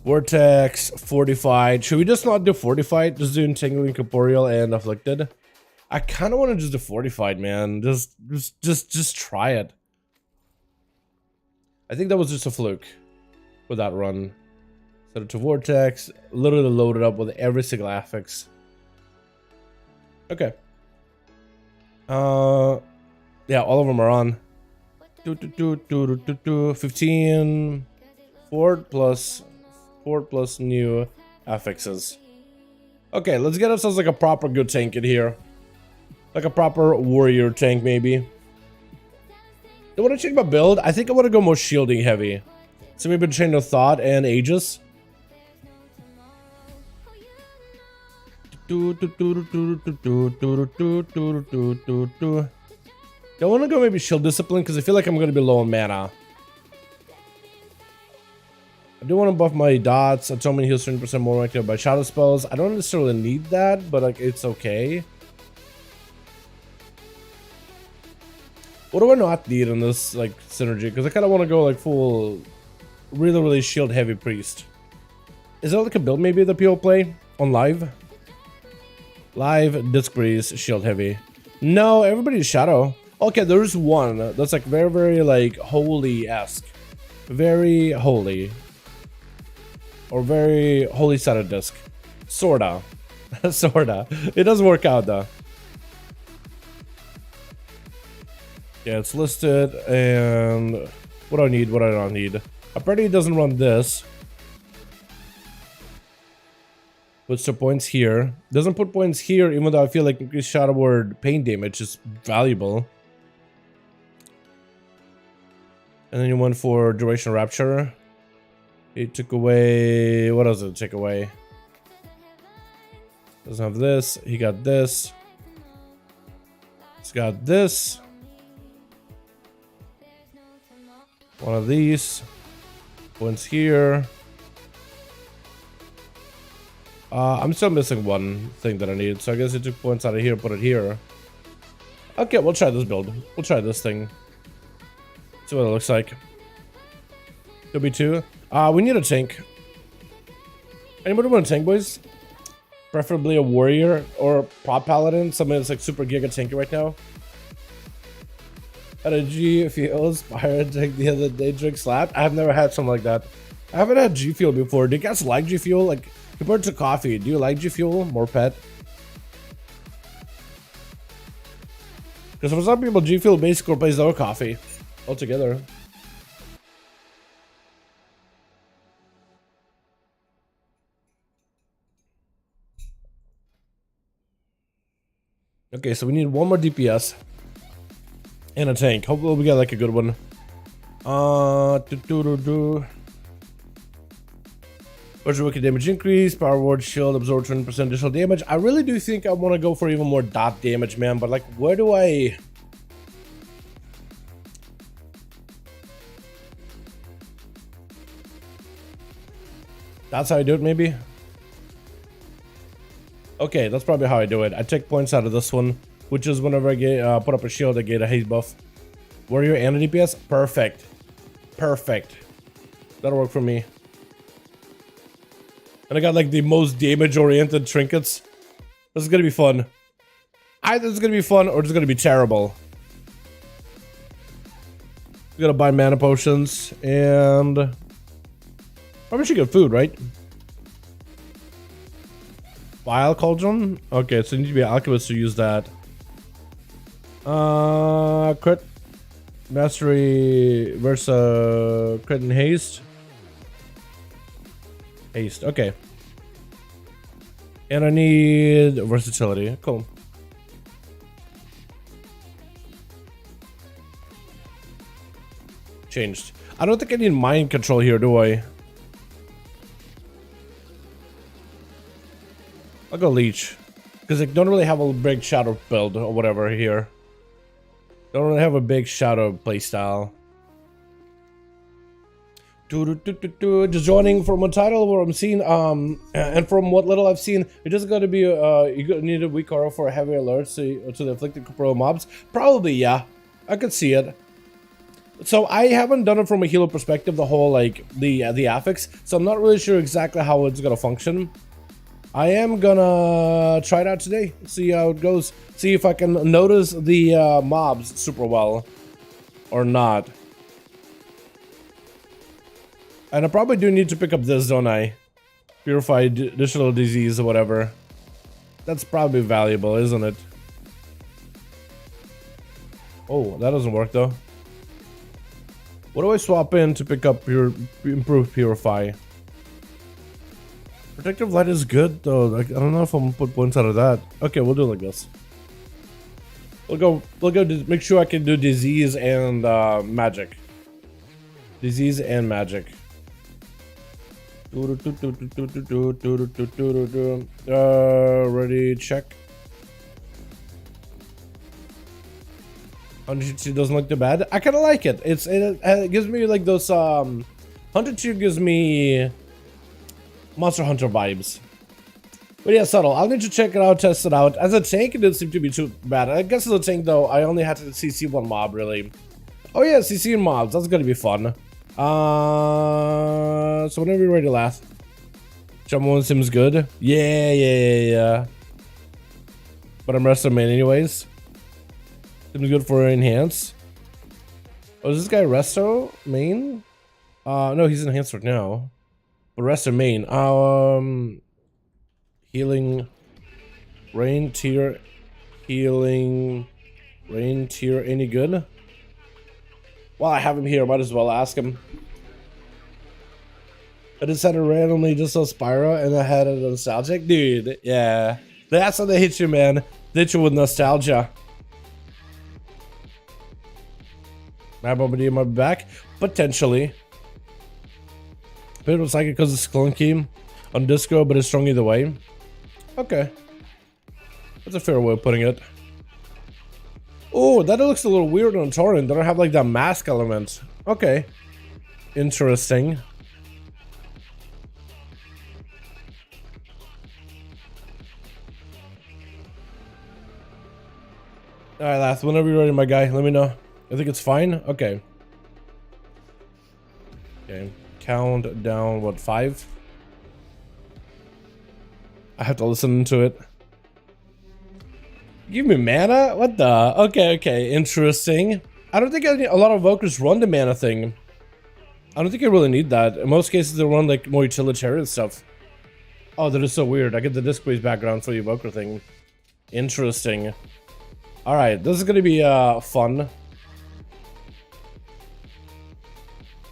Vortex, Fortified. Should we just not do Fortified? Just do Entangling, Incorporeal, and Afflicted? I kind of want to just do Fortified, man. Just try it. I think that was just a fluke with that run. Set it to Vortex, literally loaded up with every single affix. Okay. Yeah, all of them are on. 15 Fort plus new affixes. Okay, let's get ourselves like a proper good tank in here. Like a proper warrior tank, maybe. I want to change my build. I think I want to go more shielding heavy. So maybe Chain of Thought and Aegis. Do I want to go maybe Shield Discipline because I feel like I'm going to be low on mana. I do want to buff my dots. Atonement heals 20% more active by shadow spells. I don't necessarily need that, but like it's okay. What do I not need in this like synergy? Because I kind of want to go like full, really shield heavy priest. Is there like a build maybe that people play on live? Live Disc Breeze shield heavy. No, everybody's shadow. Okay, there's one that's like very like holy-esque, very holy, or very holy SATA disc. Sorta. Sorta. It doesn't work out though. Yeah, it's listed, and what do I need, what I don't need. Apparently it doesn't run this. Puts the points here. Doesn't put points here, even though I feel like increased Shadow Word pain damage is valuable. And then you went for Duration Rapture. It took away... what else did it take away? Doesn't have this. He got this. It's got this. One of these. One's here. I'm still missing one thing that I need, so I guess I took points out of here, put it here. Okay, we'll try this build. We'll try this thing. See what it looks like. Could be two. We need a tank. Anybody want a tank, boys? Preferably a warrior or prop paladin, something that's like super giga tanky right now. Had a G Fuel Spire tank the other day, drink slapped. I've never had something like that. I haven't had G Fuel before. Do you guys like G Fuel? Like, compared to coffee, do you like G Fuel? More pet? Because for some people, G Fuel basically replaces their coffee altogether. Okay, so we need one more DPS and a tank. Hopefully we get like a good one. What's your wicked damage increase? Power ward, shield, absorb 20% additional damage. I really do think I want to go for even more dot damage, man. But like, where do I? That's how I do it, maybe. Okay, that's probably how I do it. I take points out of this one, which is whenever I get put up a shield, I get a haze buff. Warrior and a DPS, perfect, perfect. That'll work for me. And I got like the most damage-oriented trinkets. This is gonna be fun. Either it's gonna be fun or it's gonna be terrible. We gotta buy mana potions and probably should get food, right? Vile Cauldron? Okay, so you need to be an alchemist to use that. Crit. Mastery versus crit and haste. Haste, okay. And I need versatility. Cool. Changed. I don't think I need mind control here, do I? I'll go leech, because I don't really have a big shadow build or whatever here. Don't really have a big shadow playstyle. Just joining from a title where I'm seeing, and from what little I've seen, it just got to be you need a weak aura for a heavy alert to the afflicted Incorporio mobs. Probably, yeah, I could see it. So I haven't done it from a healer perspective, the whole like the affix. So I'm not really sure exactly how it's gonna function. I am gonna try it out today, see how it goes, see if I can notice the mobs super well or not. And I probably do need to pick up this, don't I? Purify additional disease or whatever. That's probably valuable, isn't it? Oh, that doesn't work though. What do I swap in to pick up improved purify? Protective light is good though. Like, I don't know if I'm gonna put points out of that. Okay, we'll do it like this. We'll go make sure I can do disease and magic. Disease and magic. Ready, check. She doesn't look too bad. I kind of like it. It gives me like those 102 gives me Monster Hunter vibes. But yeah, subtle. I'll need to check it out, test it out. As a tank, it didn't seem to be too bad. I guess as a tank though, I only had to CC one mob really. Oh yeah, CC mobs. That's gonna be fun. So whenever you're ready, last. Jump one seems good. Yeah. But I'm resting main anyways. Seems good for enhance. Oh, is this guy resto main? No, he's enhanced right now. But resto main. Healing. Rain tier. Healing. Rain tier. Any good? While I have him here, might as well ask him. I decided randomly just saw Spyro and I had a nostalgic. Dude, yeah. That's how they hit you, man. They hit you with nostalgia. Motherboard might be back? Potentially. Bit of psychic because it's clunky on disco, but it's strong either way. Okay. That's a fair way of putting it. Oh, that looks a little weird on Torrent. They don't have like that mask element. Okay. Interesting. Alright, last. Whenever you're ready, my guy, let me know. I think it's fine? Okay. Okay. Count down, what, 5? I have to listen to it. Give me mana? What the? Okay, okay. Interesting. I don't think a lot of Evokers run the mana thing. I don't think I really need that. In most cases, they run like more utilitarian stuff. Oh, that is so weird. I get the disc-based background for the Evoker thing. Interesting. Alright, this is gonna be fun.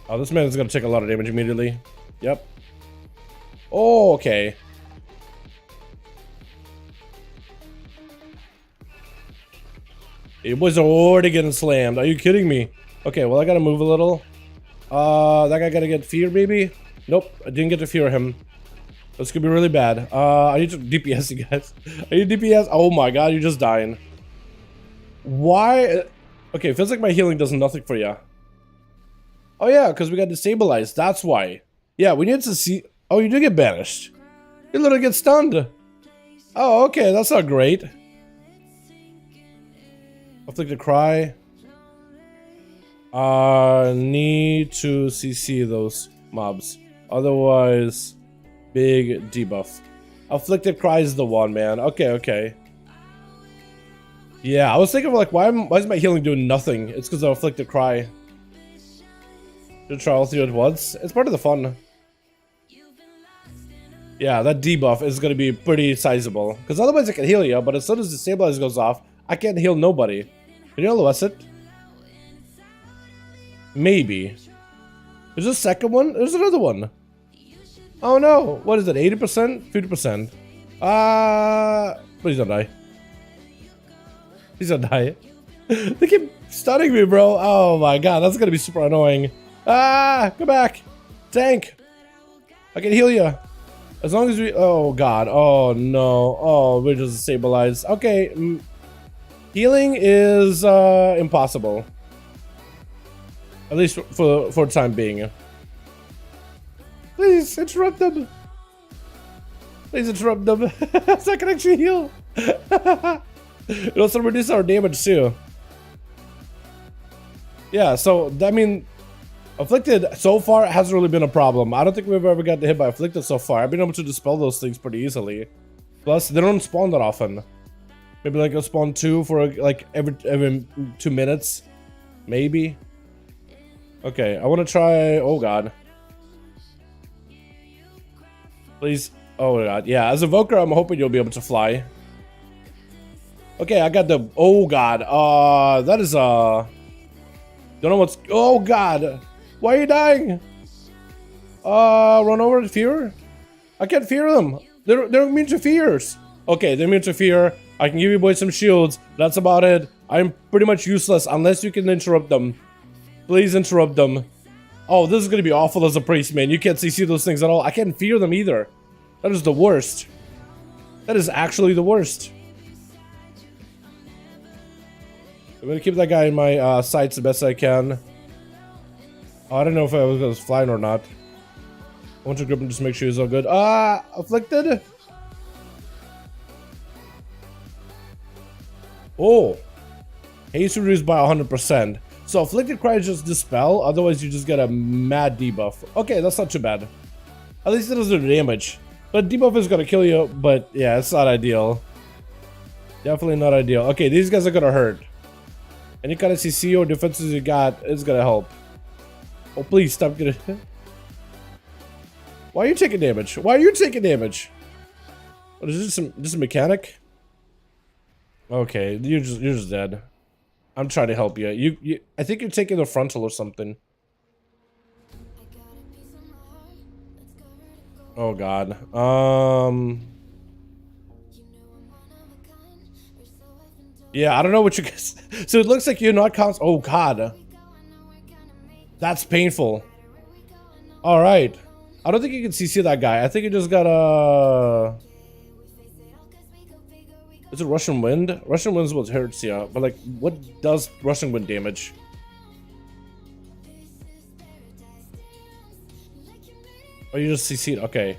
Oh, this man is gonna take a lot of damage immediately. Yep. Oh, okay. You boys are already getting slammed. Are you kidding me? Okay, well, I gotta move a little. That guy gotta get fear, maybe? Nope, I didn't get to fear him. This could be really bad. I need to DPS you guys. Are you DPS? Oh my god, you're just dying. Why? Okay, feels like my healing does nothing for you. Oh yeah, because we got destabilized. That's why. Yeah, we need to see. Oh, you do get banished. You literally get stunned. Oh, okay, that's not great. Afflicted Cry. Need to CC those mobs. Otherwise, big debuff. Afflicted Cry is the one, man. Okay, okay. Yeah, I was thinking like, why is my healing doing nothing? It's because of Afflicted Cry. Should try all 3 at once. It's part of the fun. Yeah, that debuff is going to be pretty sizable. Because otherwise I can heal you, but as soon as the stabilizer goes off, I can't heal nobody. Can you LOS it? Maybe. There's a second one? There's another one. Oh no. What is it? 80%? 50%? Please don't die. Please don't die. They keep stunning me, bro. Oh my god, that's gonna be super annoying. Come back. Tank. I can heal you. As long as we... Oh god. Oh no. Oh, we're just stabilized. Okay. Healing is impossible. At least for the time being. Please interrupt them. Please interrupt them. So I can actually heal. It also reduces our damage too. Yeah, so I mean, Afflicted so far hasn't really been a problem. I don't think we've ever gotten hit by Afflicted so far. I've been able to dispel those things pretty easily. Plus, they don't spawn that often. Maybe like a spawn 2 for like every 2 minutes, maybe. Okay, I want to try. Oh god. Please. Oh god. Yeah, as a Evoker, I'm hoping you'll be able to fly. Okay, I got the... Oh god. That is don't know what's... Oh god. Why are you dying? Run over to fear? I can't fear them. They're immune to fears. Okay, they're immune to fear. I can give you boys some shields. That's about it. I'm pretty much useless unless you can interrupt them. Please interrupt them. Oh, this is gonna be awful as a priest, man. You can't CC those things at all. I can't fear them either. That is the worst. That is actually the worst. I'm gonna keep that guy in my sights the best I can. Oh, I don't know if I was flying or not. I want to grip him just to make sure he's all good. Afflicted? Oh. Haste reduced by 100%. So Afflicted Cry is just dispel, otherwise you just get a mad debuff. Okay, that's not too bad. At least it doesn't do damage. But debuff is gonna kill you, but yeah, it's not ideal. Definitely not ideal. Okay, these guys are gonna hurt. Any kind of CC or defenses you got is gonna help. Oh, please stop getting... Why are you taking damage? Why are you taking damage? What is this? Just a mechanic? Okay, you're just dead. I'm trying to help you. I think you're taking the frontal or something. Oh god. Yeah, I don't know what you guys... So it looks like you're not cons... Oh god. That's painful. Alright. I don't think you can CC that guy. I think you just gotta... Is it Russian Wind? Russian Wind is what hurts, yeah. But like, what does Russian Wind damage? Oh, you just CC'd? Okay.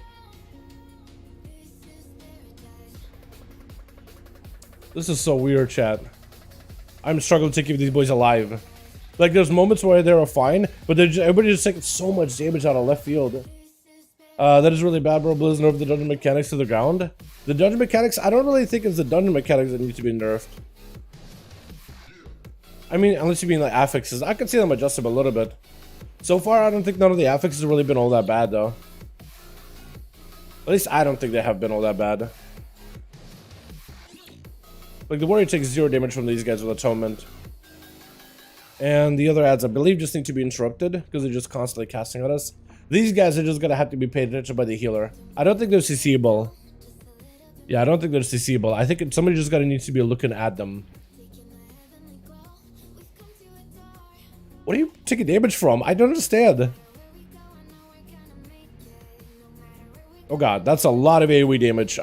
This is so weird, chat. I'm struggling to keep these boys alive. Like, there's moments where they're fine, but they're just, everybody just taking so much damage out of left field. That is really bad, bro. Blizz nerfed the dungeon mechanics to the ground. The dungeon mechanics, I don't really think it's the dungeon mechanics that need to be nerfed. I mean, unless you mean like affixes. I can see them adjusted a little bit. So far, I don't think none of the affixes have really been all that bad, though. At least I don't think they have been all that bad. Like, the warrior takes 0 damage from these guys with atonement. And the other ads, I believe, just need to be interrupted because they're just constantly casting at us. These guys are just gonna have to be paid attention by the healer. I don't think they're CCable. Yeah, I don't think they're CCable. I think somebody just gotta need to be looking at them. What are you taking damage from? I don't understand. Oh god, that's a lot of AoE damage.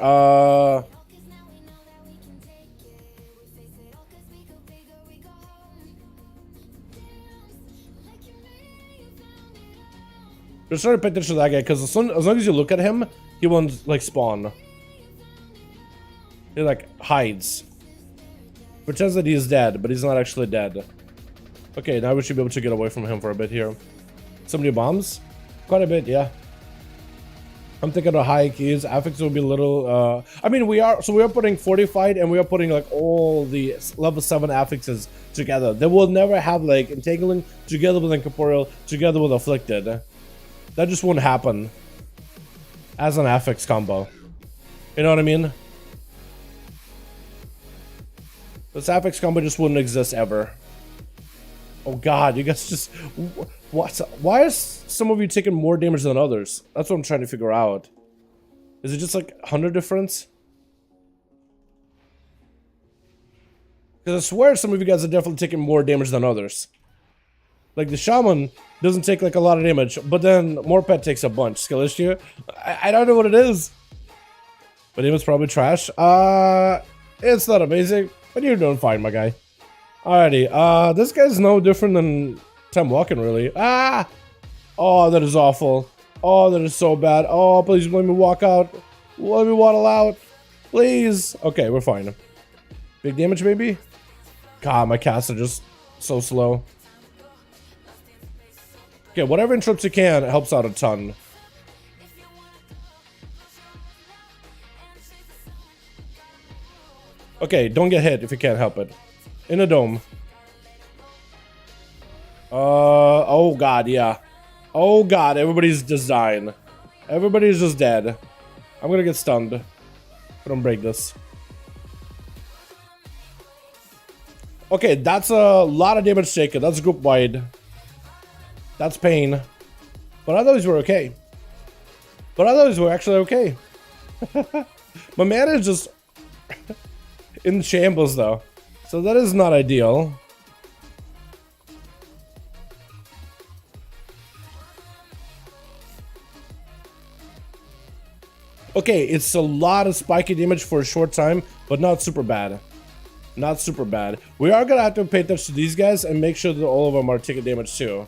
Just try to pay attention to that guy, because as long as you look at him, he won't, like, spawn. He, like, hides. Pretends that he is dead, but he's not actually dead. Okay, now we should be able to get away from him for a bit here. Some new bombs? Quite a bit, yeah. I'm thinking of high keys. Affix will be a little, I mean, we are putting fortified, and we are putting, like, all the level 7 affixes together. They will never have, like, entangling together with Incorporio, together with afflicted. That just wouldn't happen as an affix combo. You know what I mean? This affix combo just wouldn't exist ever. Oh god, you guys just... What? Why is some of you taking more damage than others? That's what I'm trying to figure out. Is it just like 100 difference? Because I swear some of you guys are definitely taking more damage than others. Like, the shaman doesn't take, like, a lot of damage, but then Morpet takes a bunch. Skill issue? I don't know what it is. But it was probably trash. It's not amazing, but you're doing fine, my guy. Alrighty, this guy's no different than Tim Walken, really. Ah! Oh, that is awful. Oh, that is so bad. Oh, please let me walk out. Let me waddle out. Please. Okay, we're fine. Big damage, maybe? God, my casts are just so slow. Okay, whatever interrupts you can helps out a ton. Okay, don't get hit if you can't help it. In a dome. Oh god, yeah. Oh god, everybody's just dying. Everybody's just dead. I'm gonna get stunned. I don't break this. Okay, that's a lot of damage taken. That's group wide. That's pain. But I thought these were okay. But I thought these were actually okay. My man is just in shambles though. So that is not ideal. Okay, it's a lot of spiky damage for a short time, but not super bad. Not super bad. We are gonna have to pay attention to these guys and make sure that all of them are taking damage too.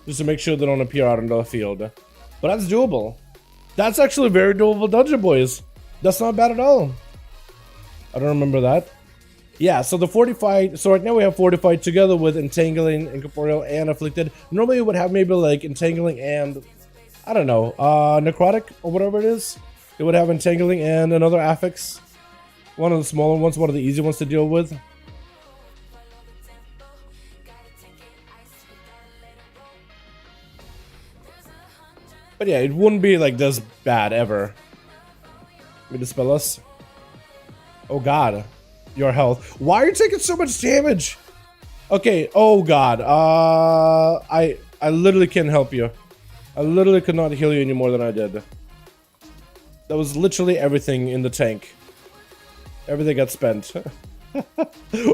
Just to make sure they don't appear out in the field. But that's doable. That's actually a very doable dungeon, boys. That's not bad at all. I don't remember that. Yeah, so the fortified, so right now we have fortified together with entangling, incorporeal, and afflicted. Normally we would have maybe like entangling and, I don't know, necrotic or whatever it is. It would have entangling and another affix. One of the smaller ones, one of the easy ones to deal with. But yeah, it wouldn't be like this bad ever. Let me dispel us. Oh god. Your health. Why are you taking so much damage? Okay, oh god. I literally can't help you. I literally could not heal you any more than I did. That was literally everything in the tank. Everything got spent. How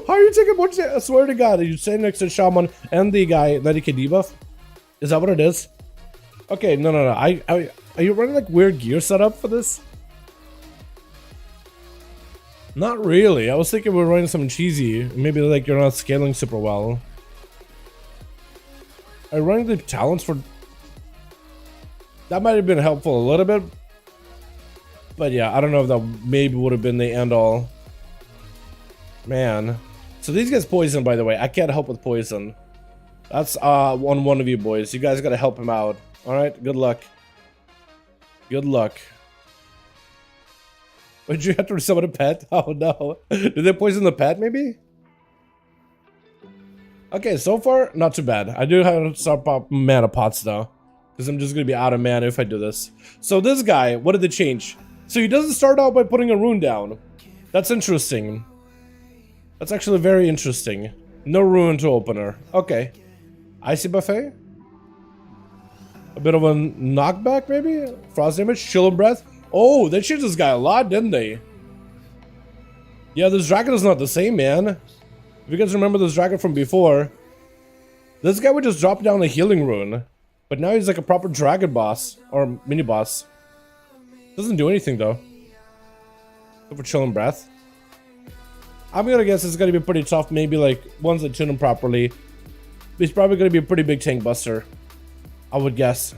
are you taking more damage? I swear to god, are you standing next to Shaman and the guy 90k debuff? Is that what it is? Okay, no. Are you running like weird gear setup for this? Not really. I was thinking we're running something cheesy. Maybe like you're not scaling super well. Are you running the talents for... That might have been helpful a little bit. But yeah, I don't know if that maybe would have been the end all. Man. So these guys poison, by the way. I can't help with poison. That's on one of you boys. You guys gotta help him out. Alright, good luck. Good luck. Did you have to summon a pet? Oh no. Did they poison the pet maybe? Okay, so far, not too bad. I do have to start pop mana pots though. Because I'm just gonna be out of mana if I do this. So this guy, what did they change? So he doesn't start out by putting a rune down. That's interesting. That's actually very interesting. No rune to opener. Okay. Icy buffet? A bit of a knockback maybe? Frost damage? Chill and breath? Oh, they changed this guy a lot, didn't they? Yeah, this dragon is not the same, man. If you guys remember this dragon from before, this guy would just drop down a healing rune. But now he's like a proper dragon boss. Or mini boss. Doesn't do anything though. Except for chill and breath. I'm gonna guess it's gonna be pretty tough, maybe like once they tune him properly. He's probably gonna be a pretty big tank buster, I would guess.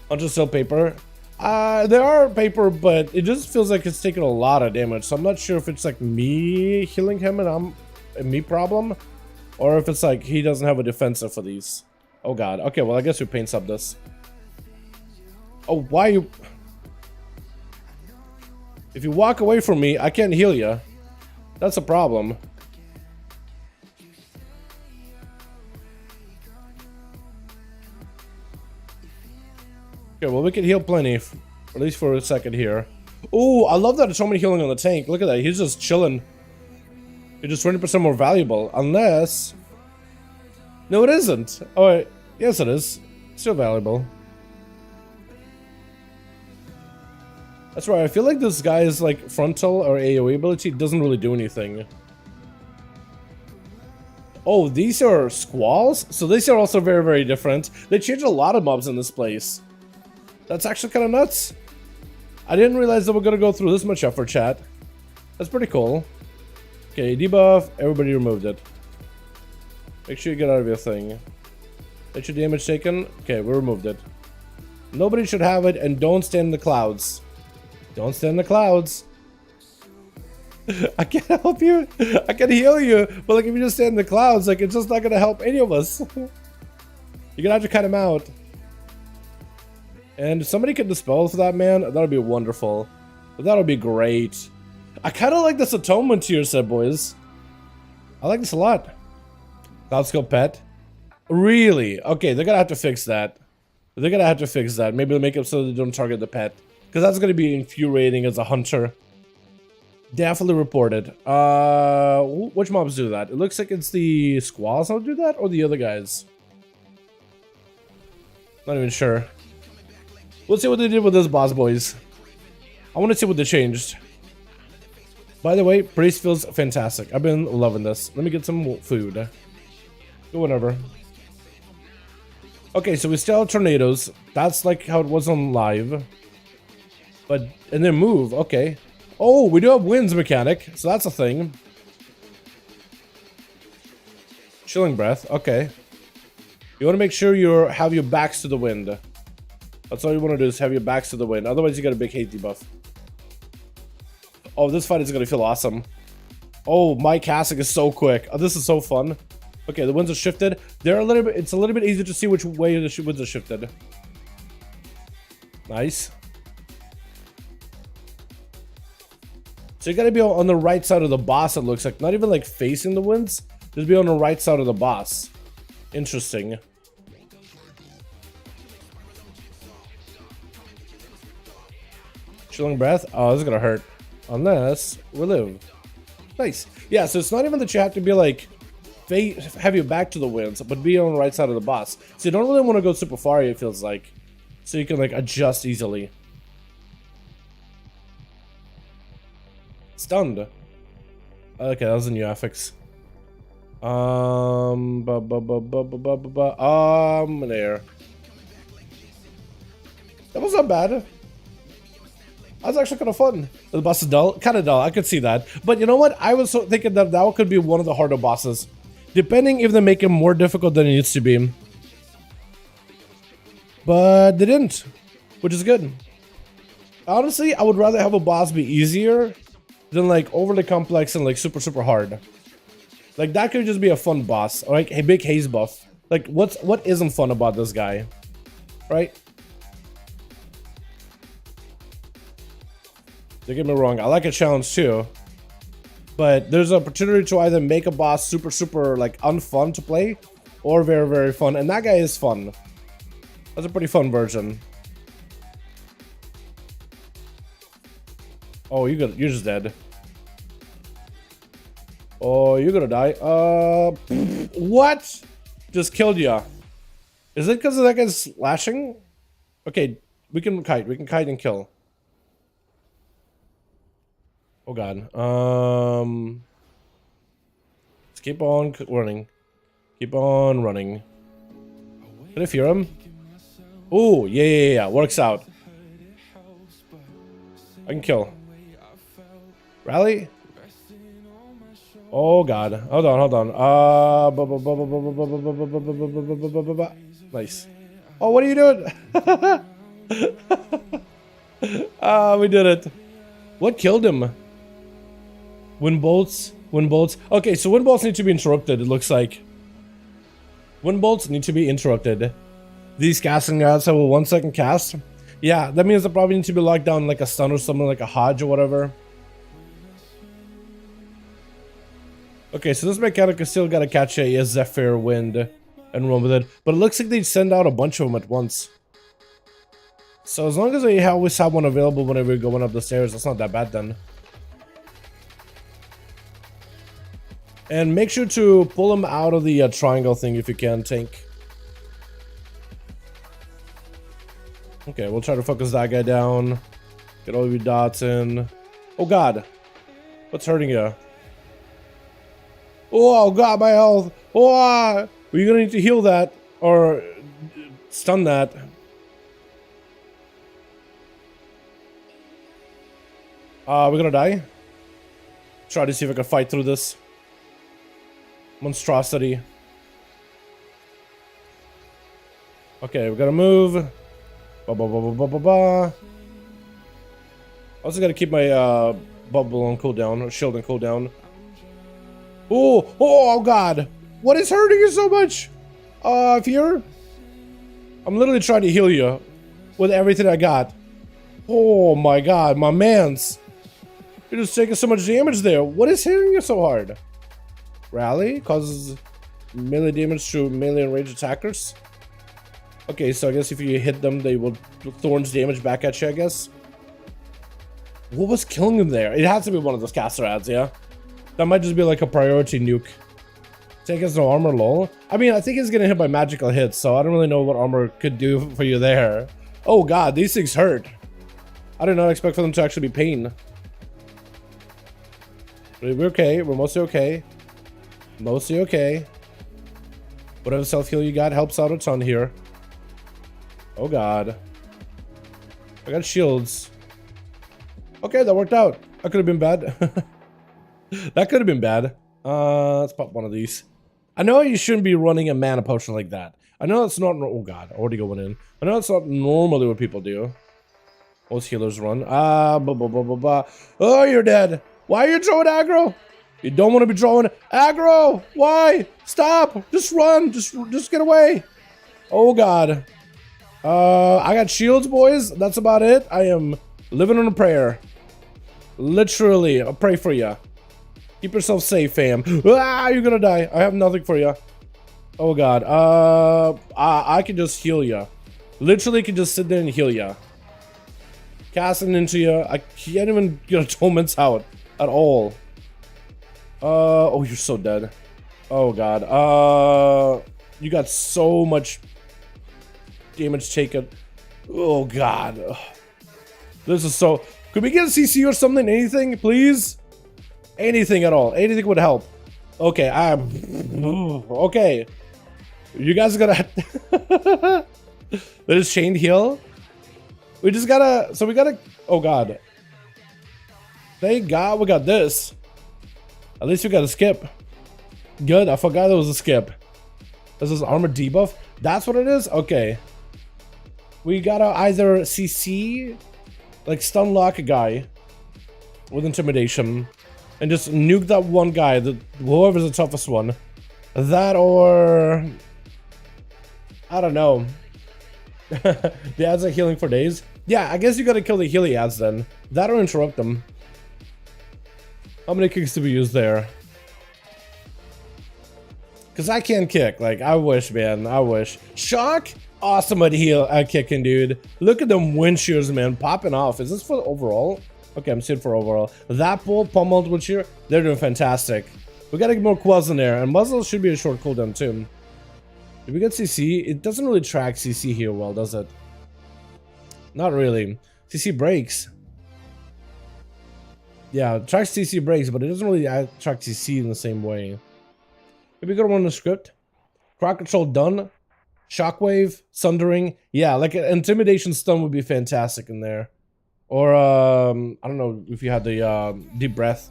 Bunch still paper. There are paper, but it just feels like it's taking a lot of damage. So I'm not sure if it's like me healing him and I'm a me problem, or if it's like he doesn't have a defensive for these. Oh god. Okay, well I guess we paint sub this. Oh, why you? If you walk away from me, I can't heal you. That's a problem. Okay, well we can heal plenty, at least for a second here. Oh, I love that there's so many healing on the tank. Look at that, he's just chilling. You're just 20% more valuable, unless... No, it isn't. Oh, wait. Yes, it is. Still valuable. That's right, I feel like this guy's like frontal or AoE ability doesn't really do anything. Oh, these are squalls? So these are also very, very different. They changed a lot of mobs in this place. That's actually kind of nuts. I didn't realize that we're gonna go through this much effort, chat. That's pretty cool. Okay, debuff, everybody removed it. Make sure you get out of your thing. Get your damage taken. Okay, we removed it. Nobody should have it, and don't stand in the clouds. Don't stand in the clouds. I can't help you. I can heal you, but like if you just stand in the clouds, like it's just not gonna help any of us. You're gonna have to cut him out. And if somebody could dispel for that man, that would be wonderful. That would be great. I kind of like this atonement tier set, boys. I like this a lot. Cloud skill pet. Really? Okay, they're gonna have to fix that. They're gonna have to fix that. Maybe they'll make it so they don't target the pet. Because that's gonna be infuriating as a hunter. Definitely reported. Which mobs do that? It looks like it's the squalls that do that, or the other guys. Not even sure. We'll see what they did with this boss, boys. I want to see what they changed. By the way, Priest feels fantastic. I've been loving this. Let me get some food. Go whenever. Okay, so we still have tornadoes. That's like how it was on live. But, and then move, okay. Oh, we do have winds mechanic, so that's a thing. Chilling breath, okay. You want to make sure you have your backs to the wind. That's all you want to do is have your backs to the wind. Otherwise, you get a big hate debuff. Oh, this fight is going to feel awesome. Oh, my casting is so quick. Oh, this is so fun. Okay, the winds are shifted. They're a little bit. It's a little bit easier to see which way the winds are shifted. Nice. So you got to be on the right side of the boss, it looks like. Not even like facing the winds. Just be on the right side of the boss. Interesting. Chilling breath. Oh, this is gonna hurt. Unless we live. Nice. Yeah, so it's not even that you have to be like have your back to the winds, but be on the right side of the boss. So you don't really want to go super far, it feels like. So you can like adjust easily. Stunned. Okay, that was a new affix. There. That was not bad. That's actually kind of fun. The boss is dull, kind of dull. I could see that. But you know what? I was thinking that that could be one of the harder bosses, depending if they make him more difficult than it needs to be. But they didn't, which is good. Honestly, I would rather have a boss be easier than like overly complex and like super hard. Like that could just be a fun boss, like a big haze buff. Like what isn't fun about this guy, right? Don't get me wrong, I like a challenge too, but there's an opportunity to either make a boss super like unfun to play, or very fun, and that guy is fun. That's a pretty fun version. Oh, you're just dead. Oh, you're gonna die. What? Just killed ya. Is it because of that guy's slashing? Okay, we can kite and kill. Oh god. Let's keep on running. Keep on running. Can I fear him? Oh, yeah. Works out. I can kill. Rally? Oh god. Hold on. Nice. Oh, what are you doing? We did it. What killed him? Wind bolts. Okay, so wind bolts need to be interrupted, it looks like. Wind bolts need to be interrupted. These casting guards have a 1 second cast. Yeah, that means they probably need to be locked down like a stun or something, like a Hodge or whatever. Okay, so this mechanic is still gotta catch a Zephyr wind and run with it. But it looks like they send out a bunch of them at once. So as long as they always have one available whenever you're going up the stairs, that's not that bad then. And make sure to pull them out of the triangle thing if you can, tank. Okay, we'll try to focus that guy down. Get all of your dots in. Oh god. What's hurting you? Oh god, my health. Oh, you're gonna need to heal that. Or stun that. We're gonna die. Try to see if I can fight through this monstrosity. Okay, we gotta move. Also gotta keep my bubble on cooldown, or shield on cooldown. Oh god! What is hurting you so much? Fear? I'm literally trying to heal you with everything I got. Oh my god, my mans. You're just taking so much damage there. What is hitting you so hard? Rally causes melee damage to melee and range attackers. Okay, so I guess if you hit them, they will thorns damage back at you, I guess. What was killing him there? It has to be one of those caster ads, yeah? That might just be like a priority nuke. Take us no armor, lol. I mean, I think he's getting hit by magical hits, so I don't really know what armor could do for you there. Oh god, these things hurt. I did not expect for them to actually be pain. We're okay. We're mostly okay. Mostly okay. Whatever self-heal you got helps out a ton here. Oh god. I got shields. Okay, that worked out. That could have been bad. That could have been bad. Let's pop one of these. I know you shouldn't be running a mana potion like that. I know that's not... Oh god, already going in. I know that's not normally what people do. Most healers run. Oh, you're dead. Why are you throwing aggro? You don't want to be drawing aggro. Why? Stop. Just run. Just get away. Oh god. I got shields, boys. That's about it. I am living on a prayer. Literally, I'll pray for you. Keep yourself safe, fam. Ah, you're gonna die. I have nothing for you. Oh god. I can just heal you. Literally can just sit there and heal you. Casting into you. I can't even get a torments out at all. Oh, you're so dead. Oh god. You got so much damage taken. Oh god. This is so... Could we get a CC or something? Anything, please? Anything at all. Anything would help. Okay, okay. You guys gotta... There's chained heal. We just gotta... So we gotta... Oh god. Thank God we got this. At least we got a skip. Good, I forgot there was a skip. This is armor debuff. That's what it is? Okay. We gotta either CC, like stun lock a guy with intimidation, and just nuke that one guy, whoever's the toughest one. That or... I don't know. The ads are healing for days. Yeah, I guess you gotta kill the healy ads then. That or interrupt them. How many kicks do we use there? Because I can't kick. Like, I wish, man. I wish. Shock? Awesome at kicking, dude. Look at them wind shears, man. Popping off. Is this for overall? Okay, I'm seeing for overall. That pull, pummeled wind shear. They're doing fantastic. We gotta get more quells in there. And muzzle should be a short cooldown, too. Did we get CC? It doesn't really track CC here well, does it? Not really. CC breaks. Yeah, it tracks CC breaks, but it doesn't really track CC in the same way. Maybe go to one in the script. Crowd control done. Shockwave, sundering. Yeah, like an intimidation stun would be fantastic in there. Or I don't know if you had the deep breath.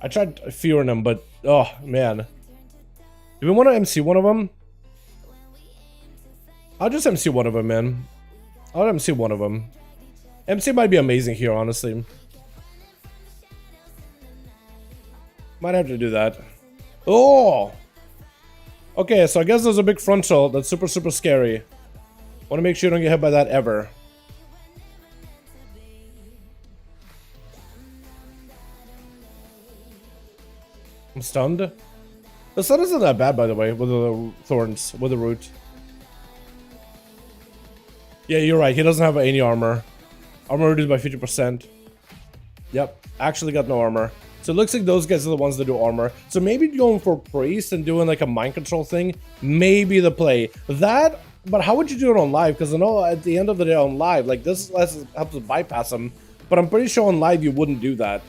I tried fearing them, but oh man. Do we want to MC one of them? I'll just MC one of them, man. I'll MC one of them. MC might be amazing here, honestly. Might have to do that. Oh! Okay, so I guess there's a big frontal that's super, super scary. Want to make sure you don't get hit by that ever. I'm stunned. The stun isn't that bad, by the way, with the thorns, with the root. Yeah, you're right. He doesn't have any armor. Armor reduced by 50%. Yep, actually got no armor. So it looks like those guys are the ones that do armor. So maybe going for priest and doing like a mind control thing, maybe the play. That, but how would you do it on live? Because I know at the end of the day on live, like this helps us bypass them. But I'm pretty sure on live you wouldn't do that.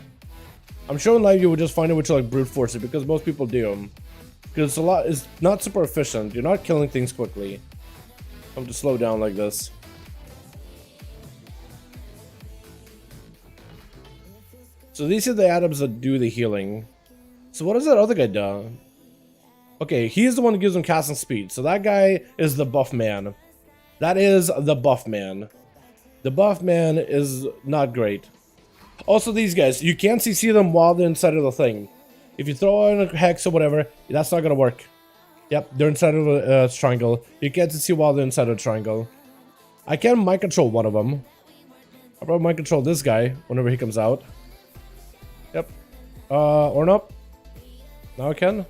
I'm sure on live you would just find a way to like brute force it because most people do. Because it's not super efficient. You're not killing things quickly. I have to slow down like this. So these are the atoms that do the healing. So what does that other guy do? Okay, he's the one who gives him casting speed. So that guy is the buff man. That is the buff man. The buff man is not great. Also these guys, you can't CC them while they're inside of the thing. If you throw in a hex or whatever, that's not gonna work. Yep, they're inside of a triangle. You can't CC while they're inside of a triangle. I can mind control one of them. I'll probably mind control this guy whenever he comes out. Yep. Or not. Now I can.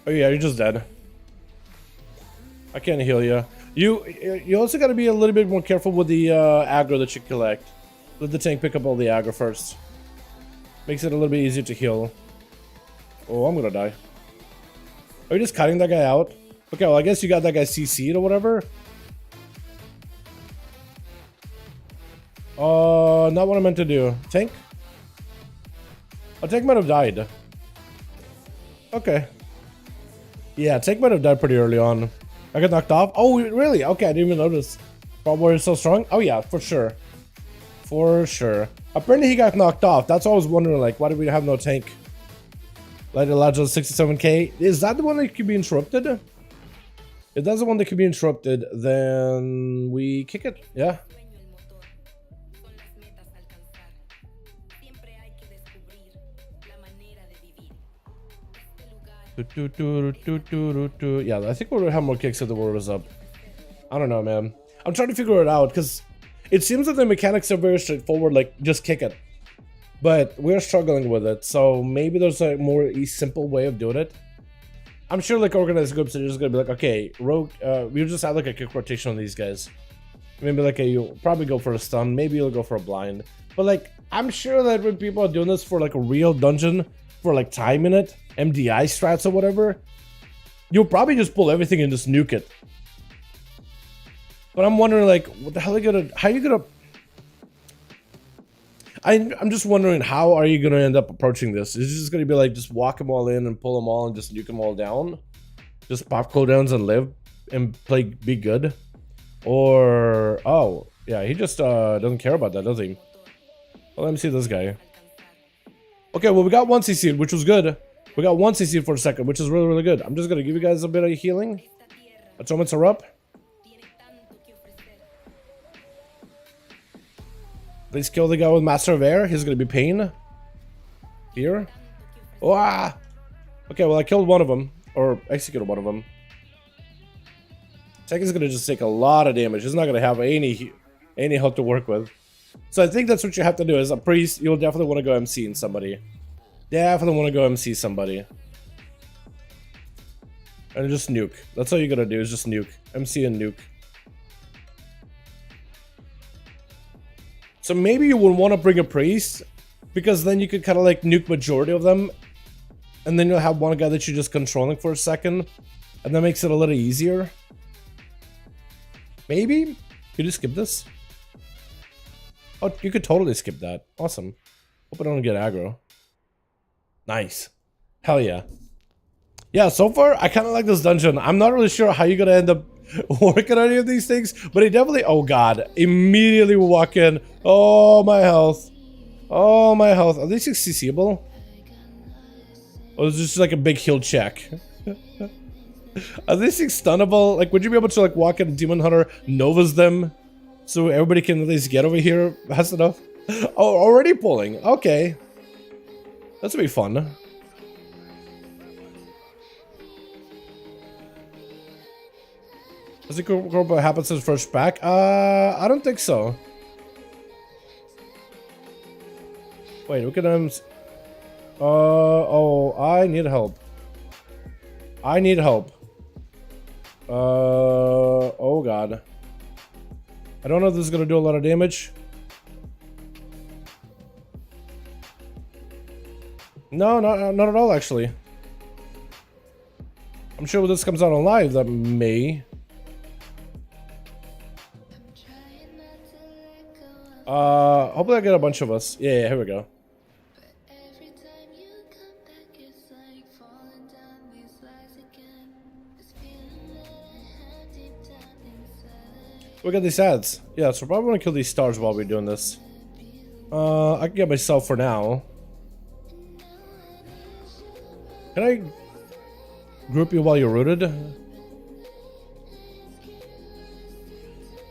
Oh yeah, you're just dead. I can't heal you. You also got to be a little bit more careful with the aggro that you collect. Let the tank pick up all the aggro first. Makes it a little bit easier to heal. Oh, I'm gonna die. Are you just cutting that guy out? Okay, well, I guess you got that guy CC'd or whatever. Not what I meant to do. Tank? Oh, Tank might have died. Okay. Yeah, Tank might have died pretty early on. I got knocked off? Oh, really? Okay, I didn't even notice. Probably so strong? Oh, yeah, for sure. For sure. Apparently he got knocked off. That's why I was wondering, like, why do we have no tank? Light Elijah 67k. Is that the one that could be interrupted? If that's the one that could be interrupted, then we kick it. Yeah. Yeah, I think we'll have more kicks if the war is up. I don't know, man. I'm trying to figure it out because it seems that the mechanics are very straightforward, like just kick it. But we're struggling with it, so maybe there's a more simple way of doing it. I'm sure like organized groups are just gonna be like, okay, rogue, we'll just have like a kick rotation on these guys. Maybe like you'll probably go for a stun, maybe you'll go for a blind. But like, I'm sure that when people are doing this for like a real dungeon, for like time in it, MDI strats or whatever, you'll probably just pull everything and just nuke it. But I'm wondering like, what the hell are you gonna, how are you gonna, I'm just wondering, how are you going to end up approaching this? Is it just going to be like, just walk them all in and pull them all and just nuke them all down? Just pop cooldowns and live? and be good. Or, oh, yeah, he just doesn't care about that, does he? Well, let me see this guy. Okay, well, we got one CC, which was good. We got one CC for a second, which is really, really good. I'm just gonna give you guys a bit of healing. Atonements are up. Please kill the guy with Master of Air. He's gonna be pain. Here. Oh, ah! Okay, well, I killed one of them. Or executed one of them. Second's gonna just take a lot of damage. He's not gonna have any health to work with. So I think that's what you have to do. As a priest, you'll definitely want to go MC somebody. Definitely want to go MC somebody. And just nuke. That's all you gotta do is just nuke. MC and nuke. So maybe you would want to bring a priest, because then you could kind of like nuke majority of them. And then you'll have one guy that you're just controlling for a second. And that makes it a little easier. Maybe? Could you skip this? Oh, you could totally skip that. Awesome. Hope I don't get aggro. Nice. Hell yeah. Yeah, so far, I kind of like this dungeon. I'm not really sure how you're going to end up working on any of these things, but it definitely... Oh, God. Immediately we walk in. Oh, my health. Oh, my health. Are these CCable? Or is this just like a big heal check? Are these things stunnable? Like, would you be able to, like, walk in Demon Hunter, Novas them, so everybody can at least get over here fast enough? Oh, already pulling. Okay. That's gonna be fun. Does it go what happens to the first pack? I don't think so. Wait, look at them. Oh, I need help. I need help. Oh God. I don't know if this is gonna do a lot of damage. No, not at all, actually. I'm sure when this comes out on live, that may. Hopefully I get a bunch of us. Yeah, here we go. We got these ads. Yeah, so probably want to kill these stars while we're doing this. I can get myself for now. Can I group you while you're rooted?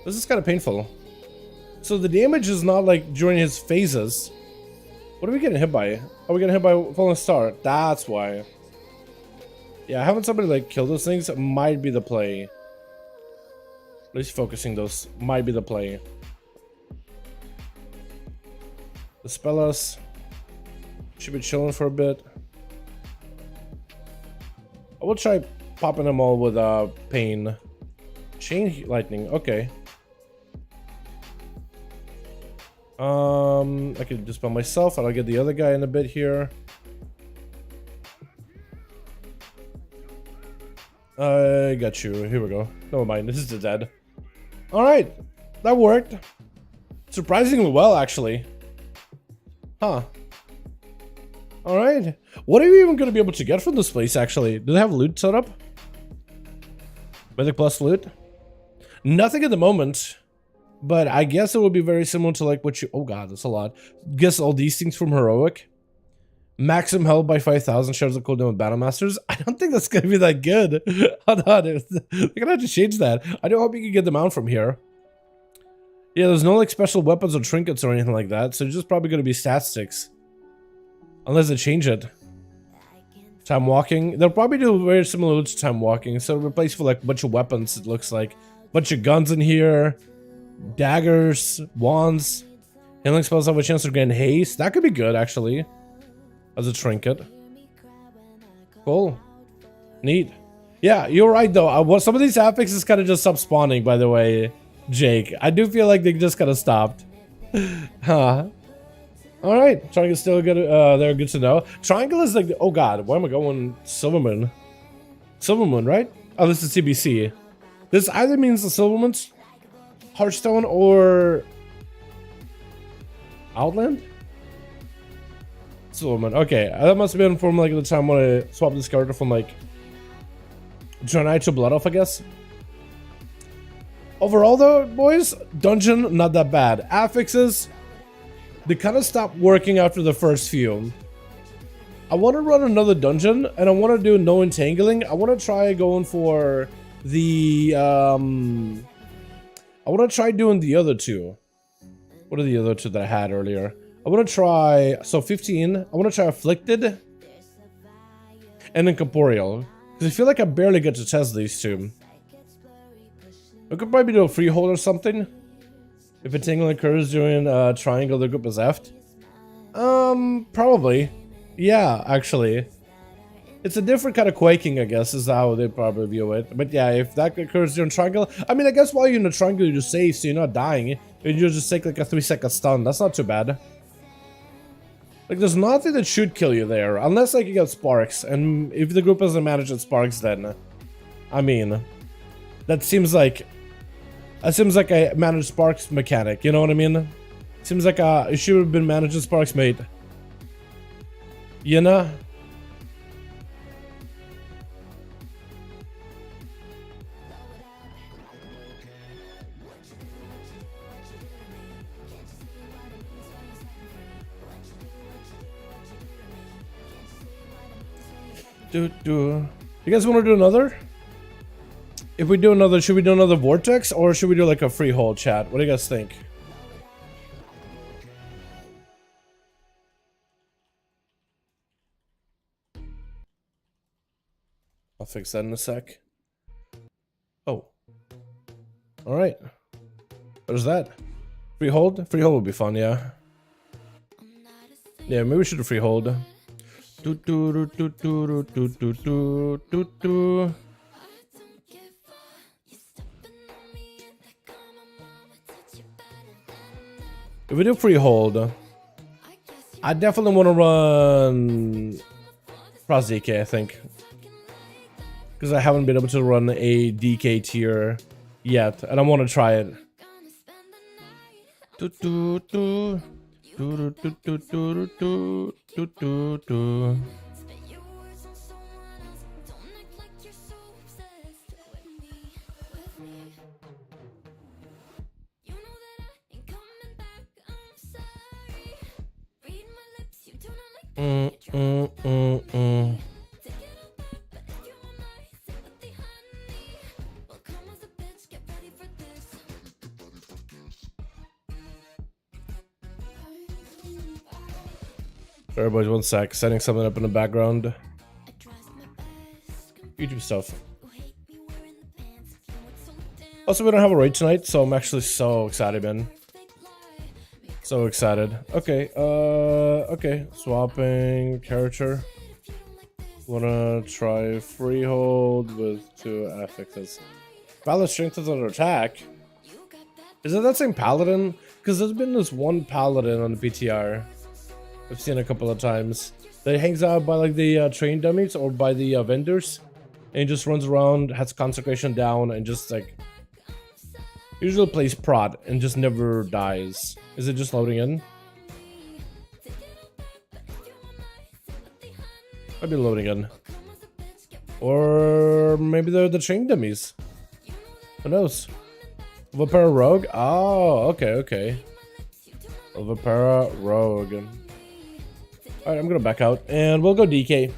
This is kind of painful. So the damage is not like during his phases. What are we getting hit by? Are we getting hit by Fallen Star? That's why. Yeah, having somebody like kill those things might be the play. At least focusing those might be the play. Dispel us. Should be chilling for a bit. I will try popping them all with pain. Chain lightning, okay. I could dispel myself and I'll get the other guy in a bit here. I got you. Here we go. Never mind, this is the dead. Alright, that worked. Surprisingly well, actually. Huh. Alright. What are you even going to be able to get from this place, actually? Do they have loot set up? Mythic plus loot? Nothing at the moment. But I guess it would be very similar to like what you... Oh god, that's a lot. Guess all these things from Heroic. Maximum health by 5,000 shares of cooldown with Battle Masters. I don't think that's going to be that good. Hold on. They're going to have to change that. I do hope you can get them out from here. Yeah, there's no like special weapons or trinkets or anything like that. So it's just probably going to be stat sticks. Unless they change it. Time walking. They'll probably do very similar to time walking. So it'll replace for like a bunch of weapons, it looks like. Bunch of guns in here. Daggers. Wands. Healing spells have a chance to gain haste. That could be good, actually. As a trinket. Cool. Neat. Yeah, you're right, though. Some of these affixes kind of just stopped spawning, by the way, Jake. I do feel like they just kind of stopped. Huh. Alright, triangle is still good. They're good to know. Triangle is like, oh god, where am I going? Silvermoon. Silvermoon, right? Oh, this is CBC. This either means the Silvermoon's Hearthstone or Outland? Silvermoon. Okay, that must have been from like the time when I swapped this character from like Dragonflight to Blood Elf, I guess. Overall though, boys, dungeon, not that bad. Affixes, they kind of stopped working after the first few. I want to run another dungeon, and I want to do no entangling. I want to try going for the, I want to try doing the other two. What are the other two that I had earlier? I want to try, so 15, I want to try Afflicted, and Incorporio. Because I feel like I barely get to test these two. I could probably do a freehold or something. If entangling occurs during triangle, the group is F'd. Probably. Yeah, actually. It's a different kind of quaking, I guess, is how they probably view it. But yeah, if that occurs during triangle, I mean, I guess while you're in the triangle, you're just safe, so you're not dying. And you just take like a 3-second stun. That's not too bad. Like, there's nothing that should kill you there, unless like you get sparks. And if the group isn't managed with sparks, then I mean, that seems like a managed sparks mechanic. You know what I mean? Seems like it should have been managed with sparks, mate. You know? You guys want to do another? If we do another, should we do another Vortex, or should we do like a freehold, chat? What do you guys think? I'll fix that in a sec. Oh. Alright. What is that? Freehold? Freehold would be fun, yeah. Yeah, maybe we should do freehold. Do do do do do do do do do do. If we do freehold, I definitely want to run Preseal, I think, because I haven't been able to run a DK tier yet, and I want to try it. Do do do. Do, do, do, do, do, do, do, do. Sorry, boys, 1 sec. Setting something up in the background. YouTube stuff. Also, we don't have a raid tonight, so I'm actually so excited, man. So excited. Okay, okay. Swapping character. Wanna try freehold with 2 affixes. Valid strengthens under attack. Is it that same paladin? Because there's been this one paladin on the PTR I've seen a couple of times that hangs out by like the train dummies or by the vendors, and he just runs around, has consecration down, and just like usually plays prod and just never dies. Is it just loading in? Might be loading in, or maybe they're the train dummies. Who knows? Vapera Rogue? Oh, okay, okay. Vapera Rogue. Alright, I'm gonna back out, and we'll go DK.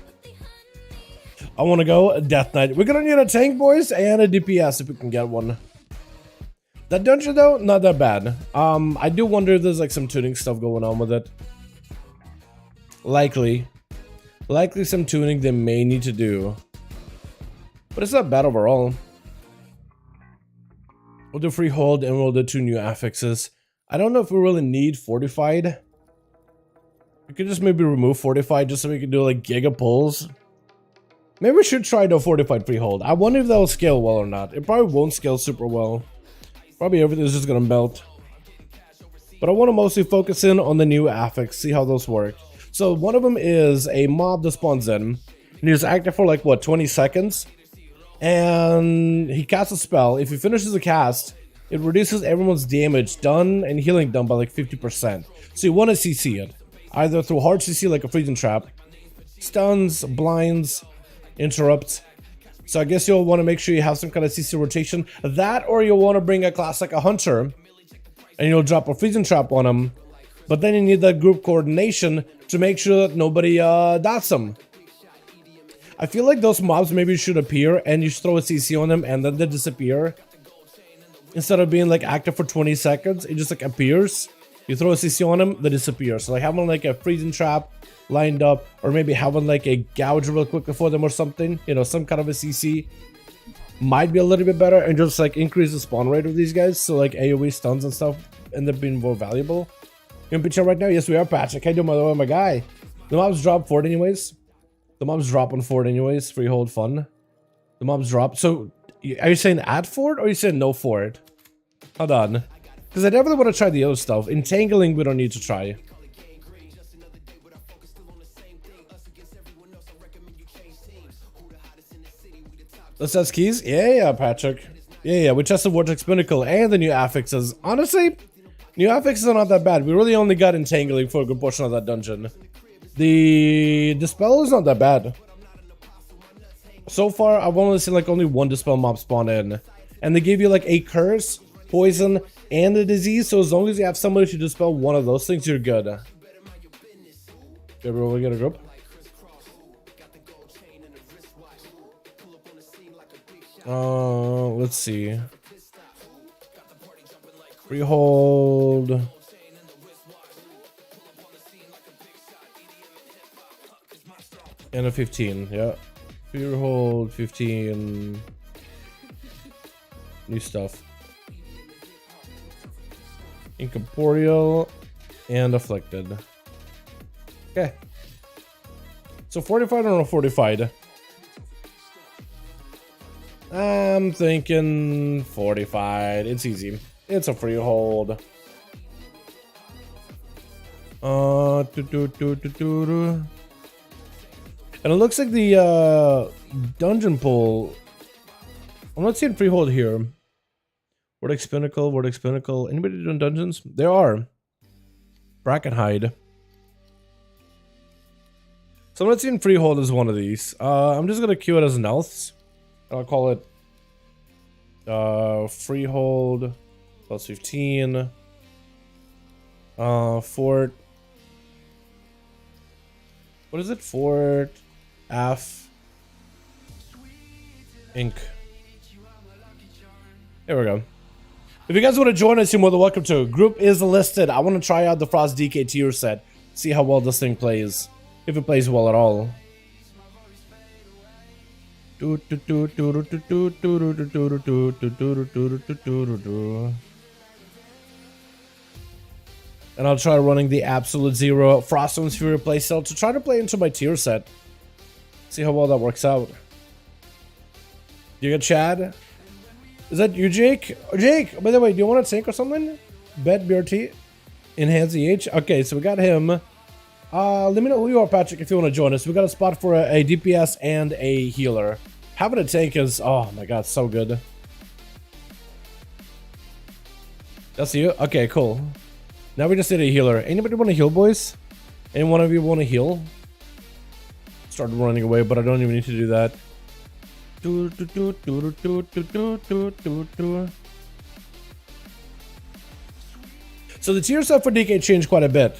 I want to go Death Knight. We're gonna need a tank, boys, and a DPS if we can get one. That dungeon, though, not that bad. I do wonder if there's like some tuning stuff going on with it. Likely some tuning they may need to do, but it's not bad overall. We'll do freehold, and we'll do 2 new affixes. I don't know if we really need fortified. We could just maybe remove fortified just so we can do like giga pulls. Maybe we should try to fortified freehold. I wonder if that will scale well or not. It probably won't scale super well. Probably everything's just gonna melt. But I want to mostly focus in on the new affix, see how those work. So one of them is a mob that spawns in, and he's active for like what, 20 seconds, and he casts a spell. If he finishes the cast, it reduces everyone's damage done and healing done by like 50%. So you want to CC it, either through hard CC like a freezing trap, stuns, blinds, interrupts. So I guess you'll want to make sure you have some kind of CC rotation. That, or you'll want to bring a class like a Hunter, and you'll drop a freezing trap on them. But then you need that group coordination to make sure that nobody dots them. I feel like those mobs maybe should appear and you should throw a CC on them and then they disappear. Instead of being like active for 20 seconds, it just like appears. You throw a CC on them, they disappear. So like having like a freezing trap lined up, or maybe having like a gouge real quick before them or something, you know, some kind of a CC might be a little bit better, and just like increase the spawn rate of these guys. So like AoE stuns and stuff end up being more valuable. You in PTR right now? Yes, we are, Patrick. How you doing, my guy? The mobs drop Fort anyways. The mobs drop on Fort anyways. Freehold fun. The mobs drop. So, are you saying add Fort or are you saying no Fort? Hold on. Because I definitely want to try the other stuff. Entangling, we don't need to try. Let's test keys? Yeah, Patrick. Yeah, we tested Vortex Pinnacle and the new affixes. Honestly, new affixes are not that bad. We really only got Entangling for a good portion of that dungeon. The Dispel is not that bad. So far, I've only seen like only one Dispel mob spawn in. And they give you like a curse, poison, and a disease. So as long as you have somebody to dispel one of those things, you're good. Okay, bro, we get a group. Let's see. Freehold. And a 15, yeah. Freehold, 15. New stuff. Incorporio and Afflicted. Okay. So fortified or no fortified? I'm thinking fortified. It's easy. It's a freehold. And it looks like the dungeon pool. I'm not seeing freehold here. Vortex Pinnacle. Anybody doing dungeons? There are. Bracket hide. So I'm not seeing freehold as one of these. I'm just gonna queue it as an else. I'll call it freehold plus 15. Fort. What is it? Fort F Inc. There we go. If you guys want to join us, you're more than welcome to. Group is listed. I want to try out the Frost DK tier set. See how well this thing plays. If it plays well at all. And I'll try running the Absolute Zero Froststone's Fury playstyle to try to play into my tier set. See how well that works out. You got Chad? Is that you, Jake? Oh, Jake, by the way, do you want to tank or something? Bet BRT? Enhance EH? Okay, so we got him. Let me know who you are, Patrick, if you want to join us. We got a spot for a DPS and a healer. Having a tank is, oh my god, so good. That's you? Okay, cool. Now we just need a healer. Anybody want to heal, boys? Any one of you want to heal? Started running away, but I don't even need to do that. So the tier set for DK changed quite a bit.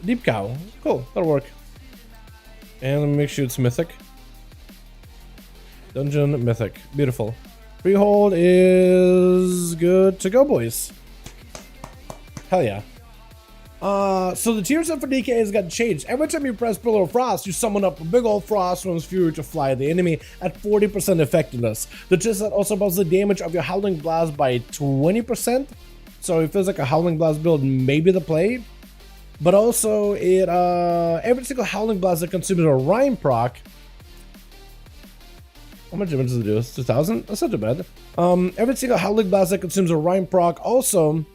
Deep Cow. Cool, that'll work. And let me make sure it's Mythic. Dungeon Mythic. Beautiful. Freehold is good to go, boys. Hell yeah. So the tier set for DK has got changed. Every time you press Pillar of Frost, you summon up a big old Froststone's Fury to fly the enemy at 40% effectiveness. The tier set also buffs the damage of your Howling Blast by 20%. So it feels like a Howling Blast build may be the play. But also, it every single Howling Blast that consumes a Rhyme proc. How much damage does it do? It's 2,000? That's not too bad. Every single Howling Blast that consumes a Rhyme proc also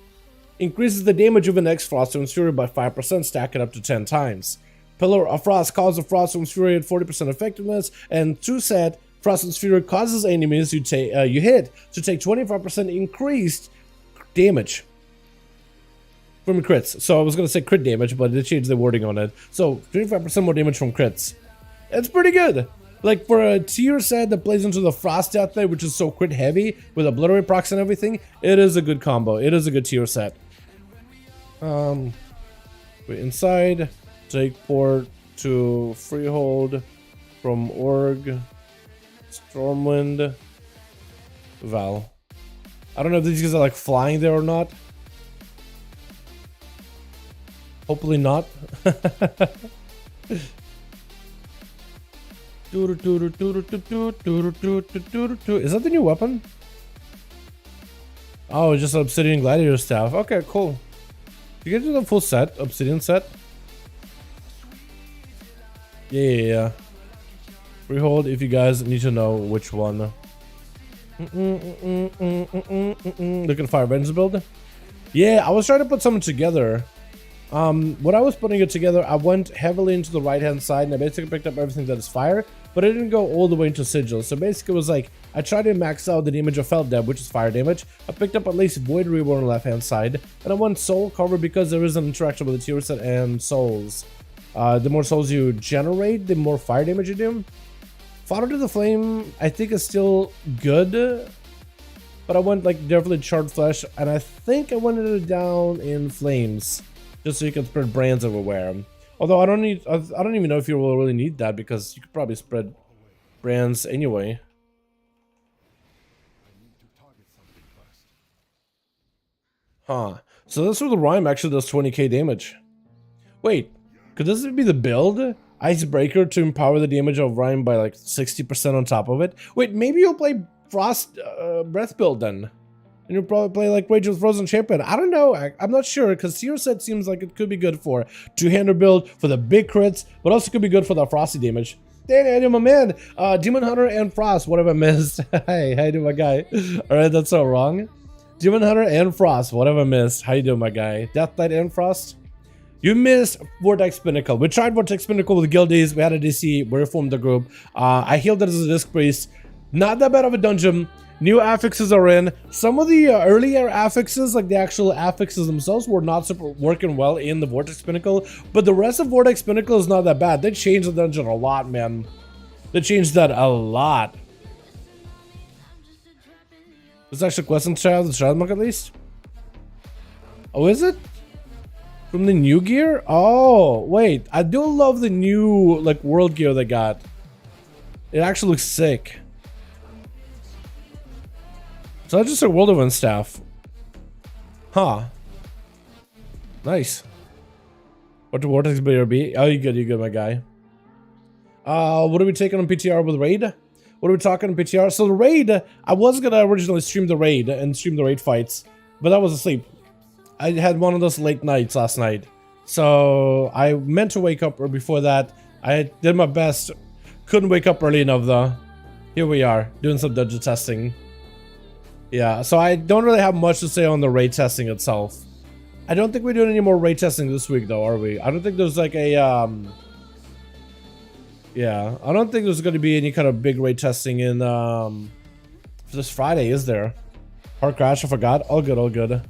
increases the damage of the next Froststone's Fury by 5%, stacking up to 10 times. Pillar of Frost causes Froststone's Fury at 40% effectiveness, and 2 set Froststone's Fury causes enemies you hit to take 25% increased damage from crits. So I was going to say crit damage, but they changed the wording on it. So 25% more damage from crits. It's pretty good. Like for a tier set that plays into the Frost Death Knight, which is so crit heavy with Obliterate procs and everything, it is a good combo. It is a good tier set. Wait, inside, take port to Freehold from Org, Stormwind, Val. I don't know if these guys are like flying there or not. Hopefully not. Is that the new weapon? Oh, just Obsidian Gladiator Staff. Okay, cool. You get to the full set, Obsidian set. Yeah. Freehold if you guys need to know which one. Looking for a Vengeance build? Yeah, I was trying to put something together. When I was putting it together, I went heavily into the right hand side and I basically picked up everything that is fire, but I didn't go all the way into sigil. So basically it was like, I tried to max out the damage of Felt Deb, which is fire damage. I picked up at least Void Reborn on the left hand side, and I went soul cover because there is an interaction with the tier set and souls. The more souls you generate, the more fire damage you do. Fodder to the Flame, I think is still good, but I went like definitely Charred Flesh, and I think I wanted it down in Flames, just so you can spread brands everywhere. Although I don't even know if you will really need that because you could probably spread brands anyway. Huh. So this with the Rhyme actually does 20k damage. Wait, could this be the build? Icebreaker to empower the damage of Rhyme by like 60% on top of it? Wait, maybe you'll play Frost Breath build then. And you'll probably play like Rage of Frozen Champion. I don't know. I'm not sure because tier set seems like it could be good for two-hander build for the big crits, but also could be good for the frosty damage. Danny, my man. Demon Hunter and Frost. What have I missed? Hey, how you doing, my guy? All right, that's so wrong. Demon Hunter and Frost. What have I missed? How you doing, my guy? Death Knight and Frost. You missed Vortex Pinnacle. We tried Vortex Pinnacle with Guildies. We had a DC. We reformed the group. I healed it as a Disc Priest. Not that bad of a dungeon. New affixes are in. Some of the earlier affixes, like the actual affixes themselves, were not super working well in the Vortex Pinnacle. But the rest of Vortex Pinnacle is not that bad. They changed the dungeon a lot, man. They changed that a lot. It's actually a quest in the Child Monk at least. Oh, is it? From the new gear? Oh, wait. I do love the new like world gear they got. It actually looks sick. So that's just a World of Wind staff. Huh. Nice. What the Vortex BRB? Oh, you good, my guy. What are we taking on PTR with Raid? What are we talking on PTR? So the Raid, I was gonna originally stream the Raid and stream the Raid fights, but I was asleep. I had one of those late nights last night. So I meant to wake up before that. I did my best. Couldn't wake up early enough though. Here we are, doing some dungeon testing. Yeah, so I don't really have much to say on the raid testing itself. I don't think we're doing any more raid testing this week though, are we? I don't think there's like a, yeah, I don't think there's going to be any kind of big raid testing in, this Friday, is there? Hard crash, I forgot. All good, all good.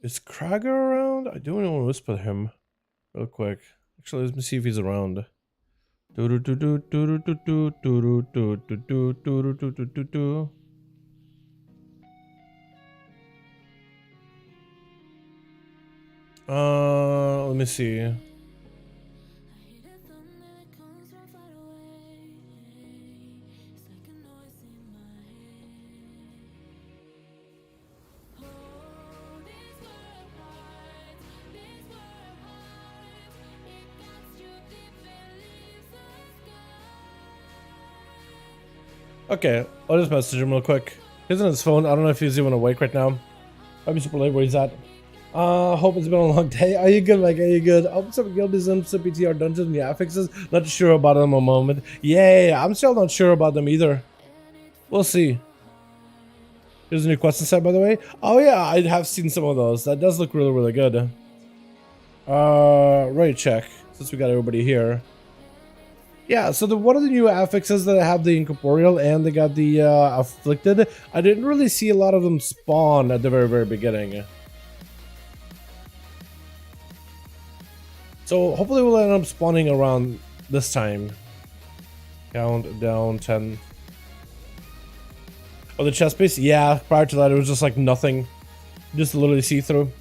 Is Krager around? I do want to whisper him real quick. Actually, let me see if he's around. Let me see. Okay, I'll just message him real quick. He's on his phone. I don't know if he's even awake right now. Probably super late where he's at. Hope it's been a long day. Are you good, Mike? Are you good? Oh, some guildism, some PTR dungeons, yeah, fixes. Not sure about them a moment. Yeah, I'm still not sure about them either. We'll see. Here's a new question set, by the way. Oh yeah, I have seen some of those. That does look really, really good. Right check, since we got everybody here. Yeah, so one of the new affixes that have the Incorporio and they got the Afflicted, I didn't really see a lot of them spawn at the very, very beginning. So hopefully we'll end up spawning around this time. Count down 10. Oh, the chest piece? Yeah, prior to that it was just like nothing. Just literally see-through.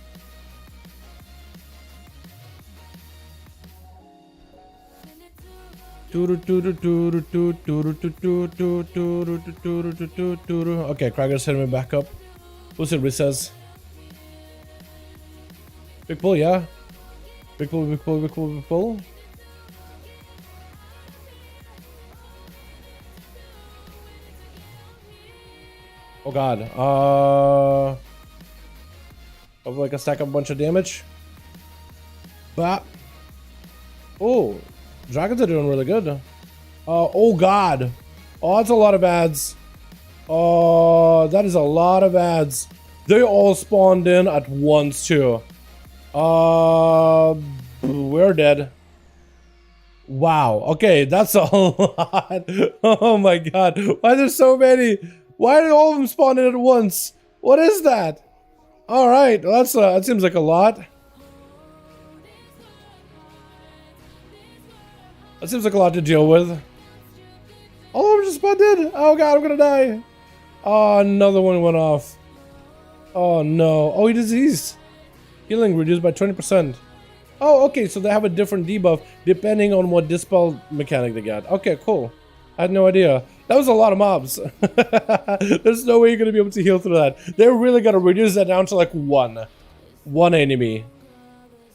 Okay, Cragger's hitting me back up. What's it says? Big pull, yeah. Big pull, big pull, big pull, big pull. Oh god. Hopefully I can stack up a bunch of damage. Bah. Oh. Dragons are doing really good. Oh god. Oh, that's a lot of ads. Oh, that is a lot of ads. They all spawned in at once too. We're dead. Wow. Okay, that's a lot. Oh my god. Why are there so many? Why did all of them spawn in at once? What is that? All right. Well, that seems like a lot. That seems like a lot to deal with. All of them just spawned in. Oh god, I'm gonna die. Oh, another one went off. Oh no. Oh, he diseased. Healing reduced by 20%. Oh, okay, so they have a different debuff depending on what dispel mechanic they got. Okay, cool. I had no idea. That was a lot of mobs. There's no way you're gonna be able to heal through that. They're really gonna reduce that down to like one enemy.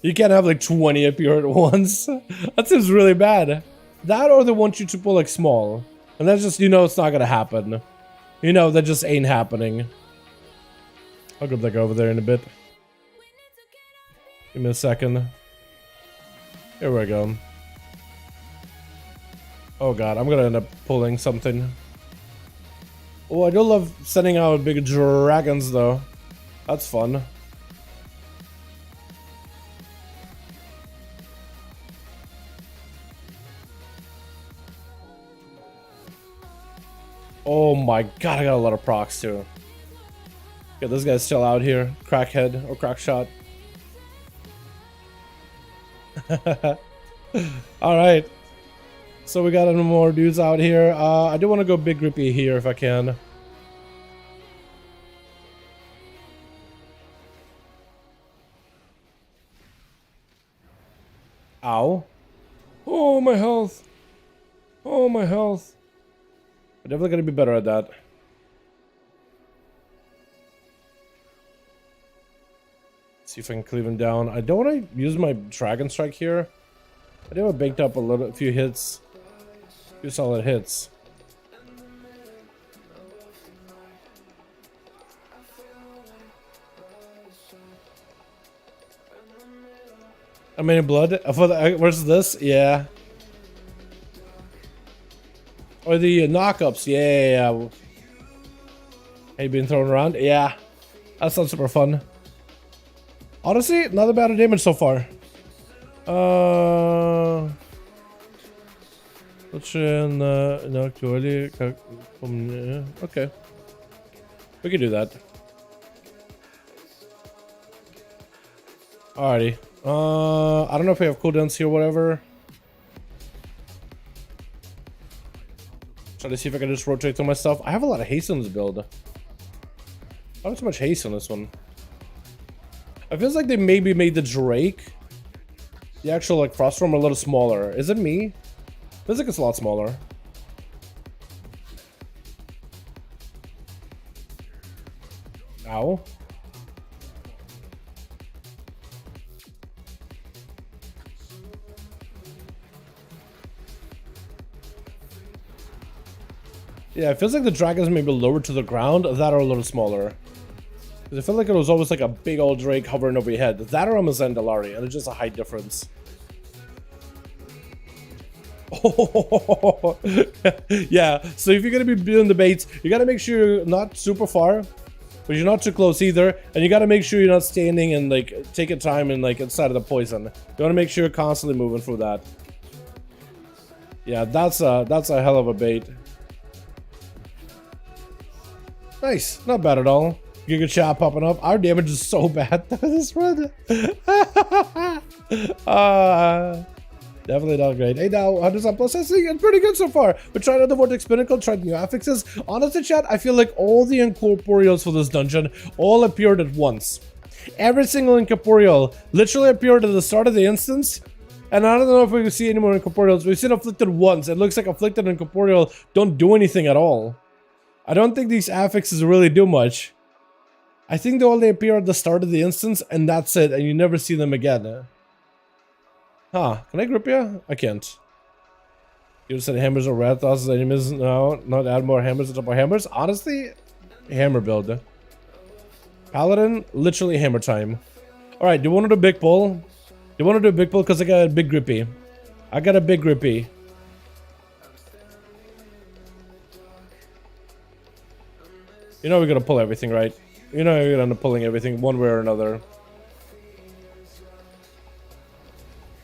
You can't have like 20 appear at once. That seems really bad. That or they want you to pull like small. And that's just, you know, it's not gonna happen. You know, that just ain't happening. I'll grab that guy over there in a bit. Give me a second. Here we go. Oh god, I'm gonna end up pulling something. Oh, I do love sending out big dragons though. That's fun. Oh my god, I got a lot of procs too. Yeah, this guy's still out here. Crackhead or crack shot. Alright. So we got some more dudes out here. I do want to go big grippy here if I can. Ow. Oh, my health. Oh, my health. I'm definitely gonna be better at that. See if I can cleave him down. I don't want to use my Dragon Strike here. I do have baked up a few hits. A few solid hits. How many blood? Where's this? Yeah. Or the knockups. Yeah. Have you been thrown around? Yeah. That sounds super fun. Honestly, not a bad damage so far. Okay. We can do that. Alrighty. I don't know if we have cooldowns here or whatever. Try to see if I can just rotate through my stuff. I have a lot of haste on this build. I don't have so much haste on this one. It feels like they maybe made the Drake, the actual like Frostform, a little smaller. Is it me? Feels like it's a lot smaller. Ow. Yeah, it feels like the dragons may be lower to the ground, that are a little smaller. I felt like it was always like a big old Drake hovering over your head. That or a Dalaran, and it's just a height difference. Oh, yeah, so if you're gonna be doing the baits, you gotta make sure you're not super far, but you're not too close either, and you gotta make sure you're not standing and like taking time and like inside of the poison. You wanna make sure you're constantly moving through that. Yeah, that's a hell of a bait. Nice, not bad at all. Giga Chat popping up. Our damage is so bad this run. Definitely not great. Hey now, 100% processing, it's pretty good so far. We tried out the Vortex Pinnacle, tried new affixes. Honestly, chat, I feel like all the Incorporios for this dungeon all appeared at once. Every single Incorporio literally appeared at the start of the instance. And I don't know if we can see any more Incorporials. We've seen Afflicted once. It looks like Afflicted and Incorporeal don't do anything at all. I don't think these affixes really do much. I think they only appear at the start of the instance, and that's it, and you never see them again. Huh, can I grip you? I can't. You said hammers or red thoughts enemies? No, not add more hammers on top of hammers. Honestly, hammer build. Paladin, literally hammer time. Alright, do you want to do a big pull? Do you want to do a big pull? Because I got a big grippy. I got a big grippy. You know we're gonna pull everything, right? You know we're gonna end up pulling everything one way or another.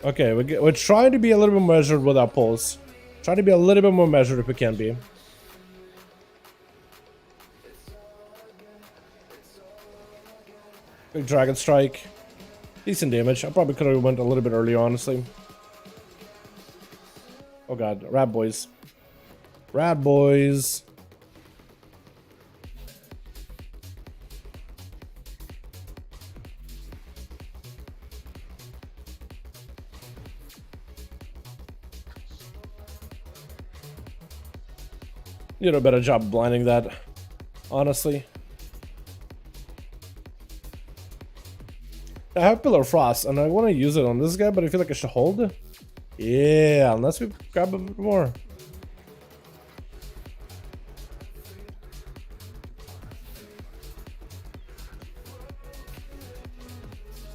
Okay, we're trying to be a little bit measured with our pulls. Try to be a little bit more measured if we can be. Big Dragon Strike. Decent damage. I probably could have went a little bit earlier, honestly. Oh god, Rad Boys. Rad Boys. You did a better job blinding that, honestly. I have Pillar of Frost, and I want to use it on this guy, but I feel like I should hold. Yeah, unless we grab a bit more.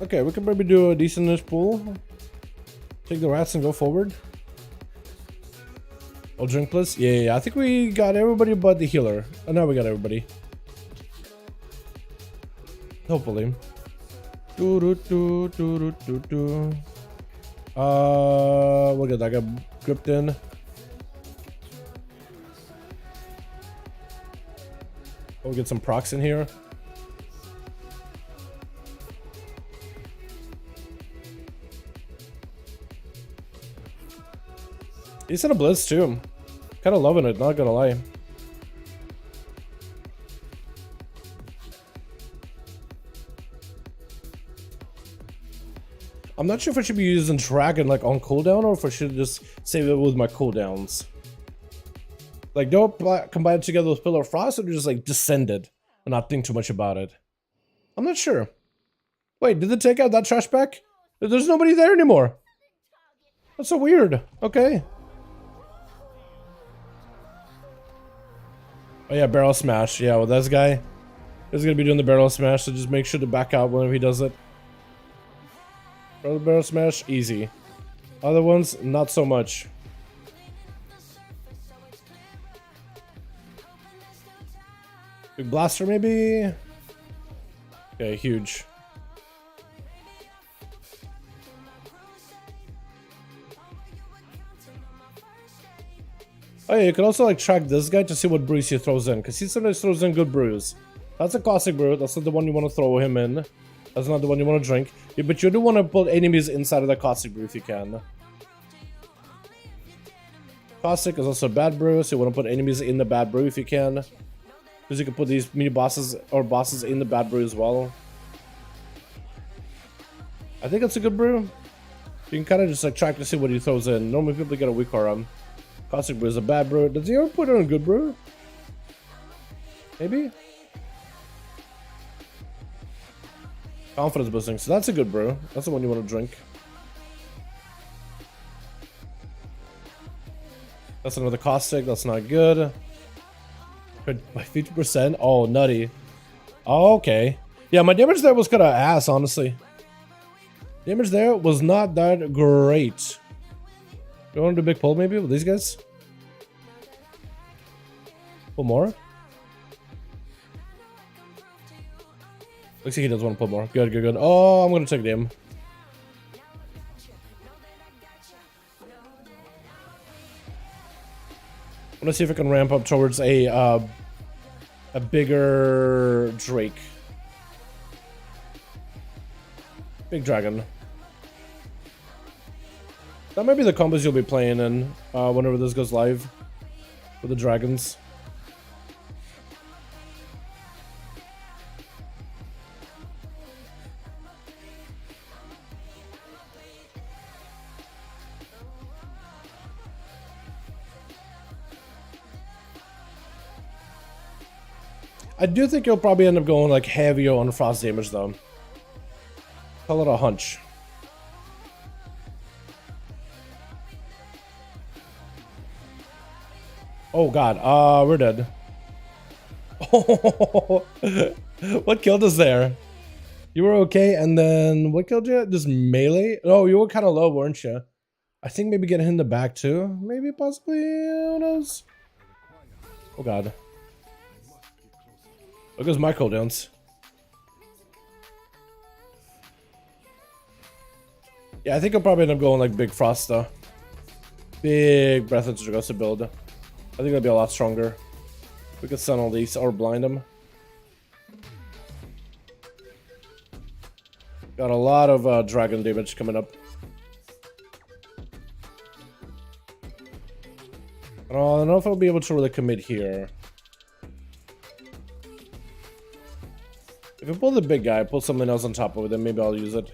Okay, we can maybe do a decentish pull. Take the rats and go forward. Oh, drink plus? Yeah, I think we got everybody but the healer. Oh, now we got everybody. Hopefully. We'll get that guy gripped in. We'll get some procs in here. He's in a blitz too. Kind of loving it, not gonna lie. I'm not sure if I should be using Dragon like on cooldown or if I should just save it with my cooldowns. Like, don't combine it together with Pillar of Frost or just like Descended and not think too much about it. I'm not sure. Wait, did they take out that trash back? There's nobody there anymore. That's so weird. Okay. Oh yeah, barrel smash. Yeah, well, this guy is gonna be doing the barrel smash, so just make sure to back out whenever he does it. Barrel smash, easy. Other ones, not so much. Big blaster, maybe. Okay, huge. Oh yeah, you can also like track this guy to see what brews he throws in, because he sometimes throws in good brews. That's a caustic brew, that's not the one you want to throw him in. That's not the one you want to drink. Yeah, but you do want to put enemies inside of the caustic brew if you can. Caustic is also a bad brew, so you want to put enemies in the bad brew if you can. Because you can put these mini bosses or bosses in the bad brew as well. I think it's a good brew. You can kind of just like track to see what he throws in. Normally people get a weak aura. Caustic brew is a bad brew. Does he ever put in a good brew? Maybe? Confidence boosting. So that's a good brew. That's the one you want to drink. That's another caustic. That's not good. By 50%. Oh, nutty. Oh, okay. Yeah, my damage there was kind of ass, honestly. Damage there was not that great. You want to do a big pull maybe with these guys? Pull more? Looks like he does want to pull more. Good, good, good. Oh, I'm going to take him. I'm going to see if I can ramp up towards a bigger Drake. Big dragon. That might be the combos you'll be playing in whenever this goes live with the dragons. I do think you'll probably end up going like heavier on frost damage though. Call it a hunch. Oh god, we're dead. What killed us there? You were okay, and then what killed you? Just melee? Oh, you were kind of low, weren't you? I think maybe getting hit in the back too. Maybe, possibly, who knows? Oh god. Look at my cooldowns. Yeah, I think I'll probably end up going like big frost though. Big breath into Dragosa build. I think that'll be a lot stronger. We could stun all these or blind them. Got a lot of dragon damage coming up. I don't know if I'll be able to really commit here. If I pull the big guy, pull something else on top of it, then maybe I'll use it.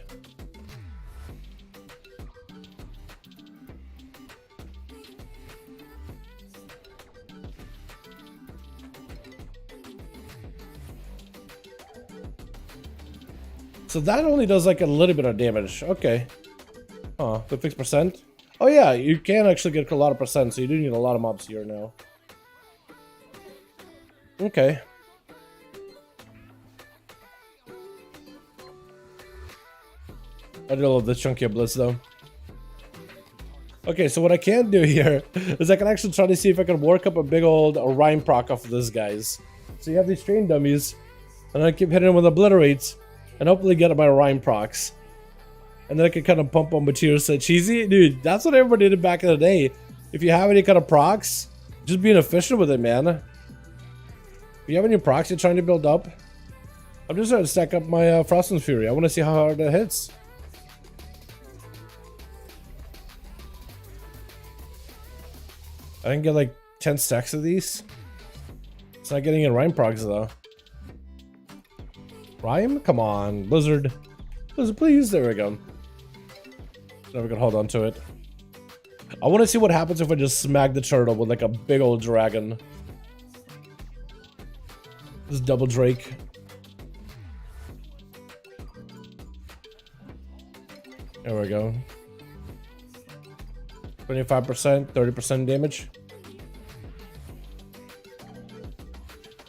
So that only does like a little bit of damage. Okay. Oh, the fixed percent? Oh yeah, you can actually get a lot of percent, so you do need a lot of mobs here now. Okay. I do love the chunky blitz though. Okay, so what I can do here is I can actually try to see if I can work up a big old rhyme proc off of this guys. So you have these train dummies, and I keep hitting them with obliterates, and hopefully get my rhyme procs. And then I can kind of pump on materials so cheesy. Dude, that's what everybody did back in the day. If you have any kind of procs, just being efficient with it, man. If you have any procs you're trying to build up, I'm just trying to stack up my Frost and Fury. I want to see how hard that hits. I can get like 10 stacks of these. It's not getting in rhyme procs though. Rhyme? Come on, Blizzard. Blizzard, please. There we go. Now we can hold on to it. I want to see what happens if I just smack the turtle with like a big old dragon. This double Drake. There we go. 25%, 30% damage.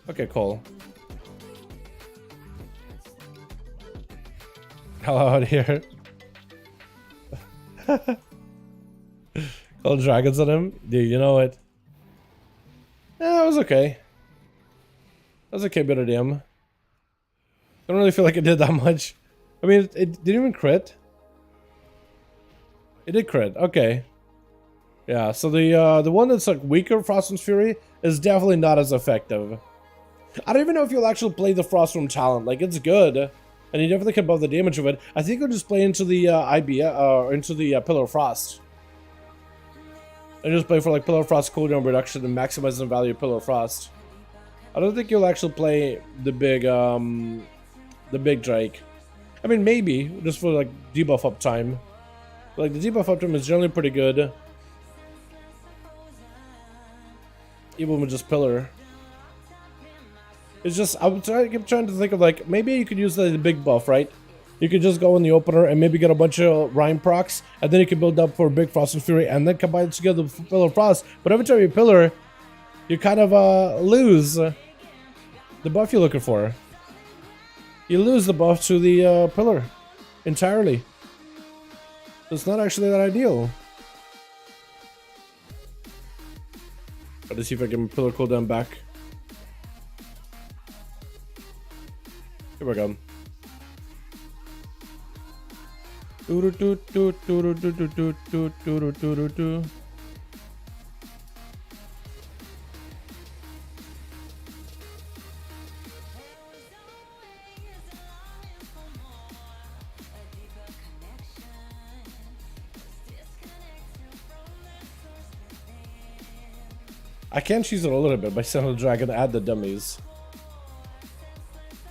Okay, cool. Hello out here. Call dragons on him? Dude, you know what? Yeah, it was okay. That was okay bit of damn. I don't really feel like it did that much. I mean, it didn't even crit. It did crit, okay. Yeah, so the one that's like weaker, Frost and Fury, is definitely not as effective. I don't even know if you'll actually play the Frost Room talent. Like, it's good, and you definitely can buff the damage of it. I think you'll just play into the into the Pillar of Frost. And just play for like Pillar of Frost cooldown reduction and maximize the value of Pillar of Frost. I don't think you'll actually play the big Drake. I mean, maybe just for like debuff uptime. Like the debuff uptime is generally pretty good. Even with just Pillar. It's just, I keep trying to think of like, maybe you could use the big buff, right? You could just go in the opener and maybe get a bunch of Rhyme procs, and then you can build up for Big Frost and Fury, and then combine it together with Pillar of Frost. But every time you Pillar, you kind of lose the buff you're looking for. you lose the buff to the pillar entirely. It's not actually that ideal. Let's see if I get my pillar cooldown back. Here we go. I can choose it a little bit by sending the dragon to add the dummies.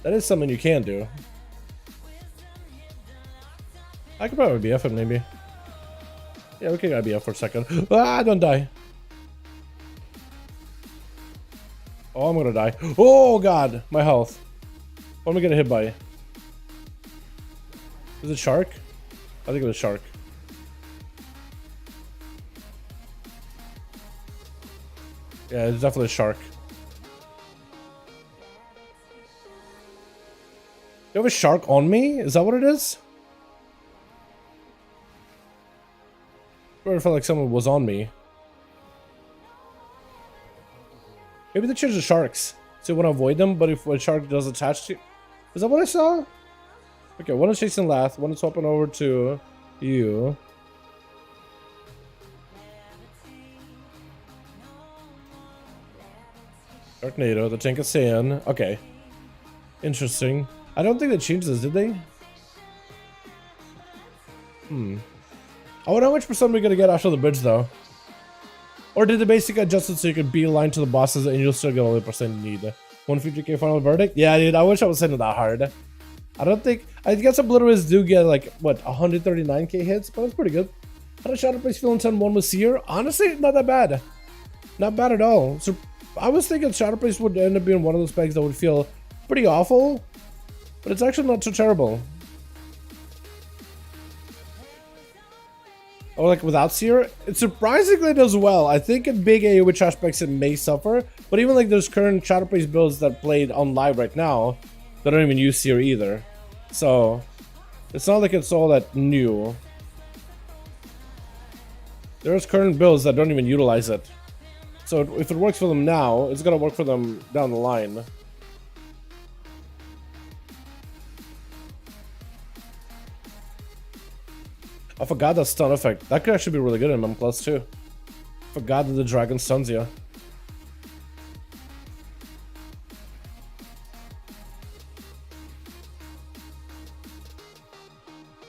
That is something you can do. I could probably BF him, maybe. Yeah, we can BF for a second. Ah, don't die. Oh, I'm gonna die. Oh, God. My health. What am I gonna hit by? Is it shark? I think it was shark. Yeah, it's definitely a shark. You have a shark on me? Is that what it is? I felt like someone was on me. Maybe they changed the sharks. So you want to avoid them, but if a shark does attach to you... Is that what I saw? Okay, one is chasing Lath, one is swapping over to you. Sharknado, the tank is Saiyan. Okay. Interesting. I don't think they changed this, did they? I wonder how much percent we're gonna get after the bridge, though. Or did they basically adjust it so you could beeline to the bosses and you'll still get all the percent you need? 150k final verdict? Yeah, dude, I wish I was hitting that hard. I don't think... I guess Obliterates do get, like, what, 139k hits? But that's pretty good. How does Shatterplace feel in 10-1 with Seer? Honestly, not that bad. Not bad at all. So I was thinking Shatterplace would end up being one of those specs that would feel pretty awful. But it's actually not too terrible. Or like without Seer, it surprisingly does well. I think in big AoE aspects it may suffer, but even like those current Shatterplace builds that played on live right now, they don't even use Seer either. So it's not like it's all that new. There's current builds that don't even utilize it. So if it works for them now, it's gonna work for them down the line. I forgot that stun effect. That could actually be really good in M+ too. Forgot that the dragon stuns you.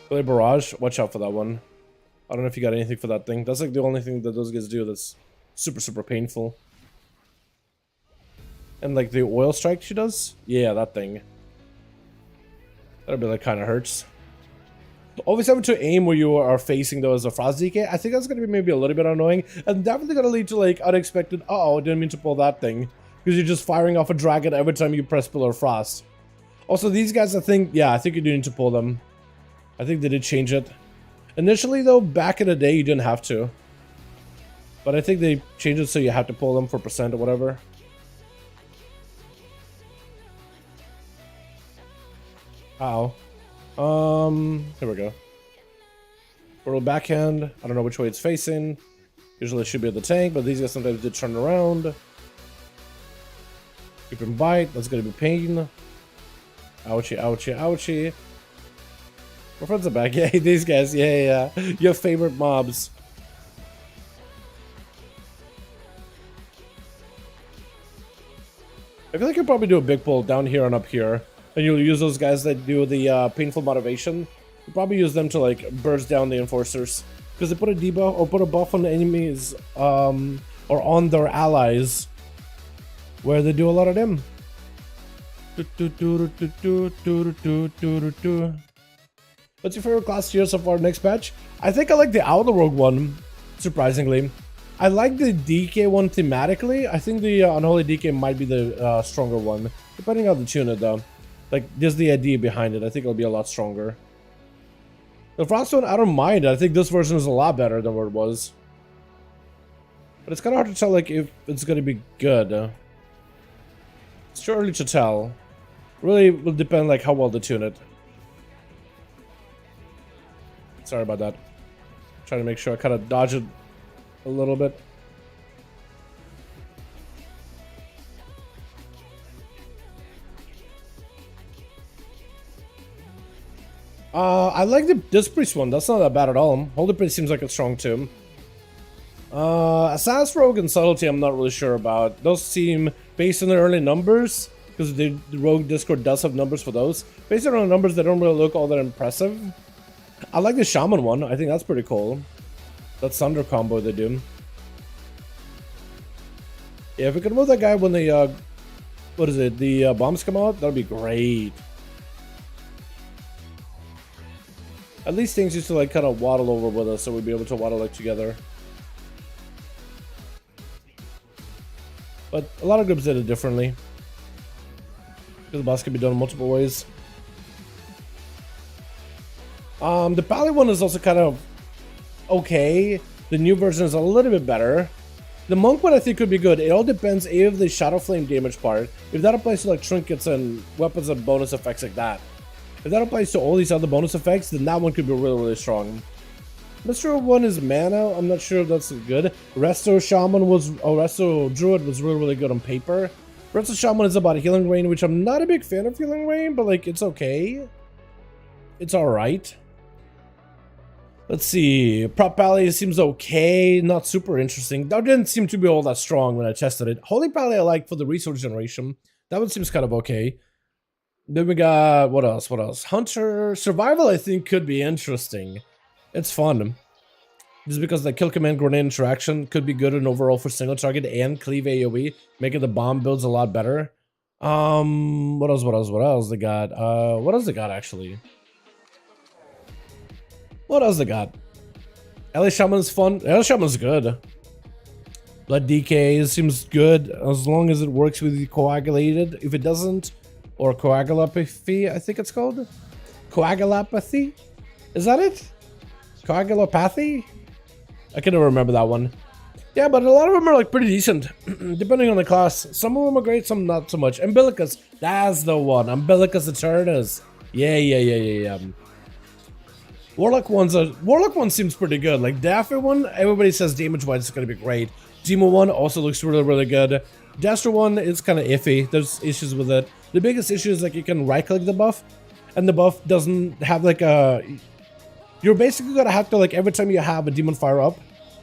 Play Barrage, watch out for that one. I don't know if you got anything for that thing. That's like the only thing that those guys do that's super painful. And like the oil strike she does? Yeah, that thing. That'd be like kinda hurts. Always having to aim where you are facing though as a frost DK, I think that's gonna be maybe a little bit annoying, and definitely gonna lead to like unexpected, uh-oh, I didn't mean to pull that thing. Because you're just firing off a dragon every time you press Pillar of Frost. Also, these guys, I think you do need to pull them. I think they did change it. Initially though, back in the day, you didn't have to. But I think they changed it so you have to pull them for percent or whatever. Uh-oh. Here we go. Portal backhand. I don't know which way it's facing. Usually it should be at the tank, but these guys sometimes did turn around. Keep him bite. That's gonna be pain. Ouchie, ouchie, ouchie. My friends are back. Yeah, these guys. Yeah. Your favorite mobs. I feel like you'll probably do a big pull down here and up here. And you'll use those guys that do the painful motivation. You'll probably use them to like burst down the enforcers. Because they put a debuff or put a buff on the enemies or on their allies. Where they do a lot of them. What's your favorite class tier so far next patch? I think I like the Outer Rogue one, surprisingly. I like the DK one thematically. I think the Unholy DK might be the stronger one. Depending on the tune it though. Like, there's the idea behind it. I think it'll be a lot stronger. The Frost one, I don't mind. I think this version is a lot better than what it was. But it's kind of hard to tell, like, if it's going to be good. It's too early to tell. Really will depend like how well they tune it. Sorry about that. Trying to make sure I kind of dodge it a little bit. I like this priest one. That's not that bad at all. Holy Priest seems like a strong too. Assassin Rogue and Subtlety I'm not really sure about. Those seem, based on the early numbers, because the Rogue Discord does have numbers for those. Based on the numbers, they don't really look all that impressive. I like the Shaman one. I think that's pretty cool. That Thunder combo they do. Yeah, if we can move that guy when the, what is it, the bombs come out, that'd be great. At least things used to like kind of waddle over with us, so we'd be able to waddle like together. But a lot of groups did it differently. The boss can be done in multiple ways. The Pally one is also kind of okay. The new version is a little bit better. The Monk one I think could be good. It all depends if the Shadow Flame damage part, if that applies to like trinkets and weapons and bonus effects like that. If that applies to all these other bonus effects, then that one could be really, really strong. Mr. One is mana. I'm not sure if that's good. Resto Shaman was, Resto Druid was really, really good on paper. Resto Shaman is about Healing Rain, which I'm not a big fan of Healing Rain, but like it's okay. It's alright. Let's see. Prop Pally seems okay. Not super interesting. That didn't seem to be all that strong when I tested it. Holy Pally I like for the resource generation. That one seems kind of okay. Then we got, what else? What else? Hunter Survival I think could be interesting. It's fun. Just because the kill command grenade interaction could be good and overall for single target and cleave AoE, making the bomb builds a lot better. What else they got? What else they got actually? What else they got? LA Shaman's fun. LA Shaman's good. Blood DK seems good as long as it works with the coagulated. If it doesn't, or coagulopathy, I think it's called. Coagulopathy? Is that it? Coagulopathy? I can never remember that one. Yeah, but a lot of them are like pretty decent, depending on the class. Some of them are great, some not so much. Umbilicus, that's the one. Umbilicus Eternus. Yeah. Warlock one seems pretty good. Like Daffy one, everybody says damage wise it's gonna be great. Demo one also looks really, really good. Destro one is kind of iffy. There's issues with it. The biggest issue is like you can right click the buff, and the buff doesn't have like a. You're basically gonna have to like every time you have a demon fire up,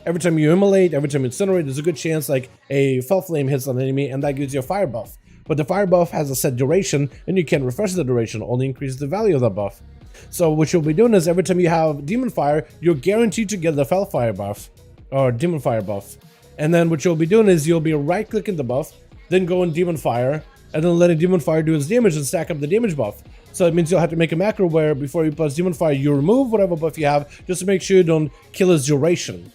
every time you immolate, every time you incinerate, there's a good chance like a fell flame hits an enemy and that gives you a fire buff. But the fire buff has a set duration and you can't refresh the duration, only increases the value of the buff. So what you'll be doing is every time you have demon fire, you're guaranteed to get the fell fire buff or demon fire buff. And then what you'll be doing is you'll be right clicking the buff, then go in demon fire, and then letting demon fire do its damage and stack up the damage buff. So it means you'll have to make a macro where before you plus demon fire, you remove whatever buff you have just to make sure you don't kill its duration.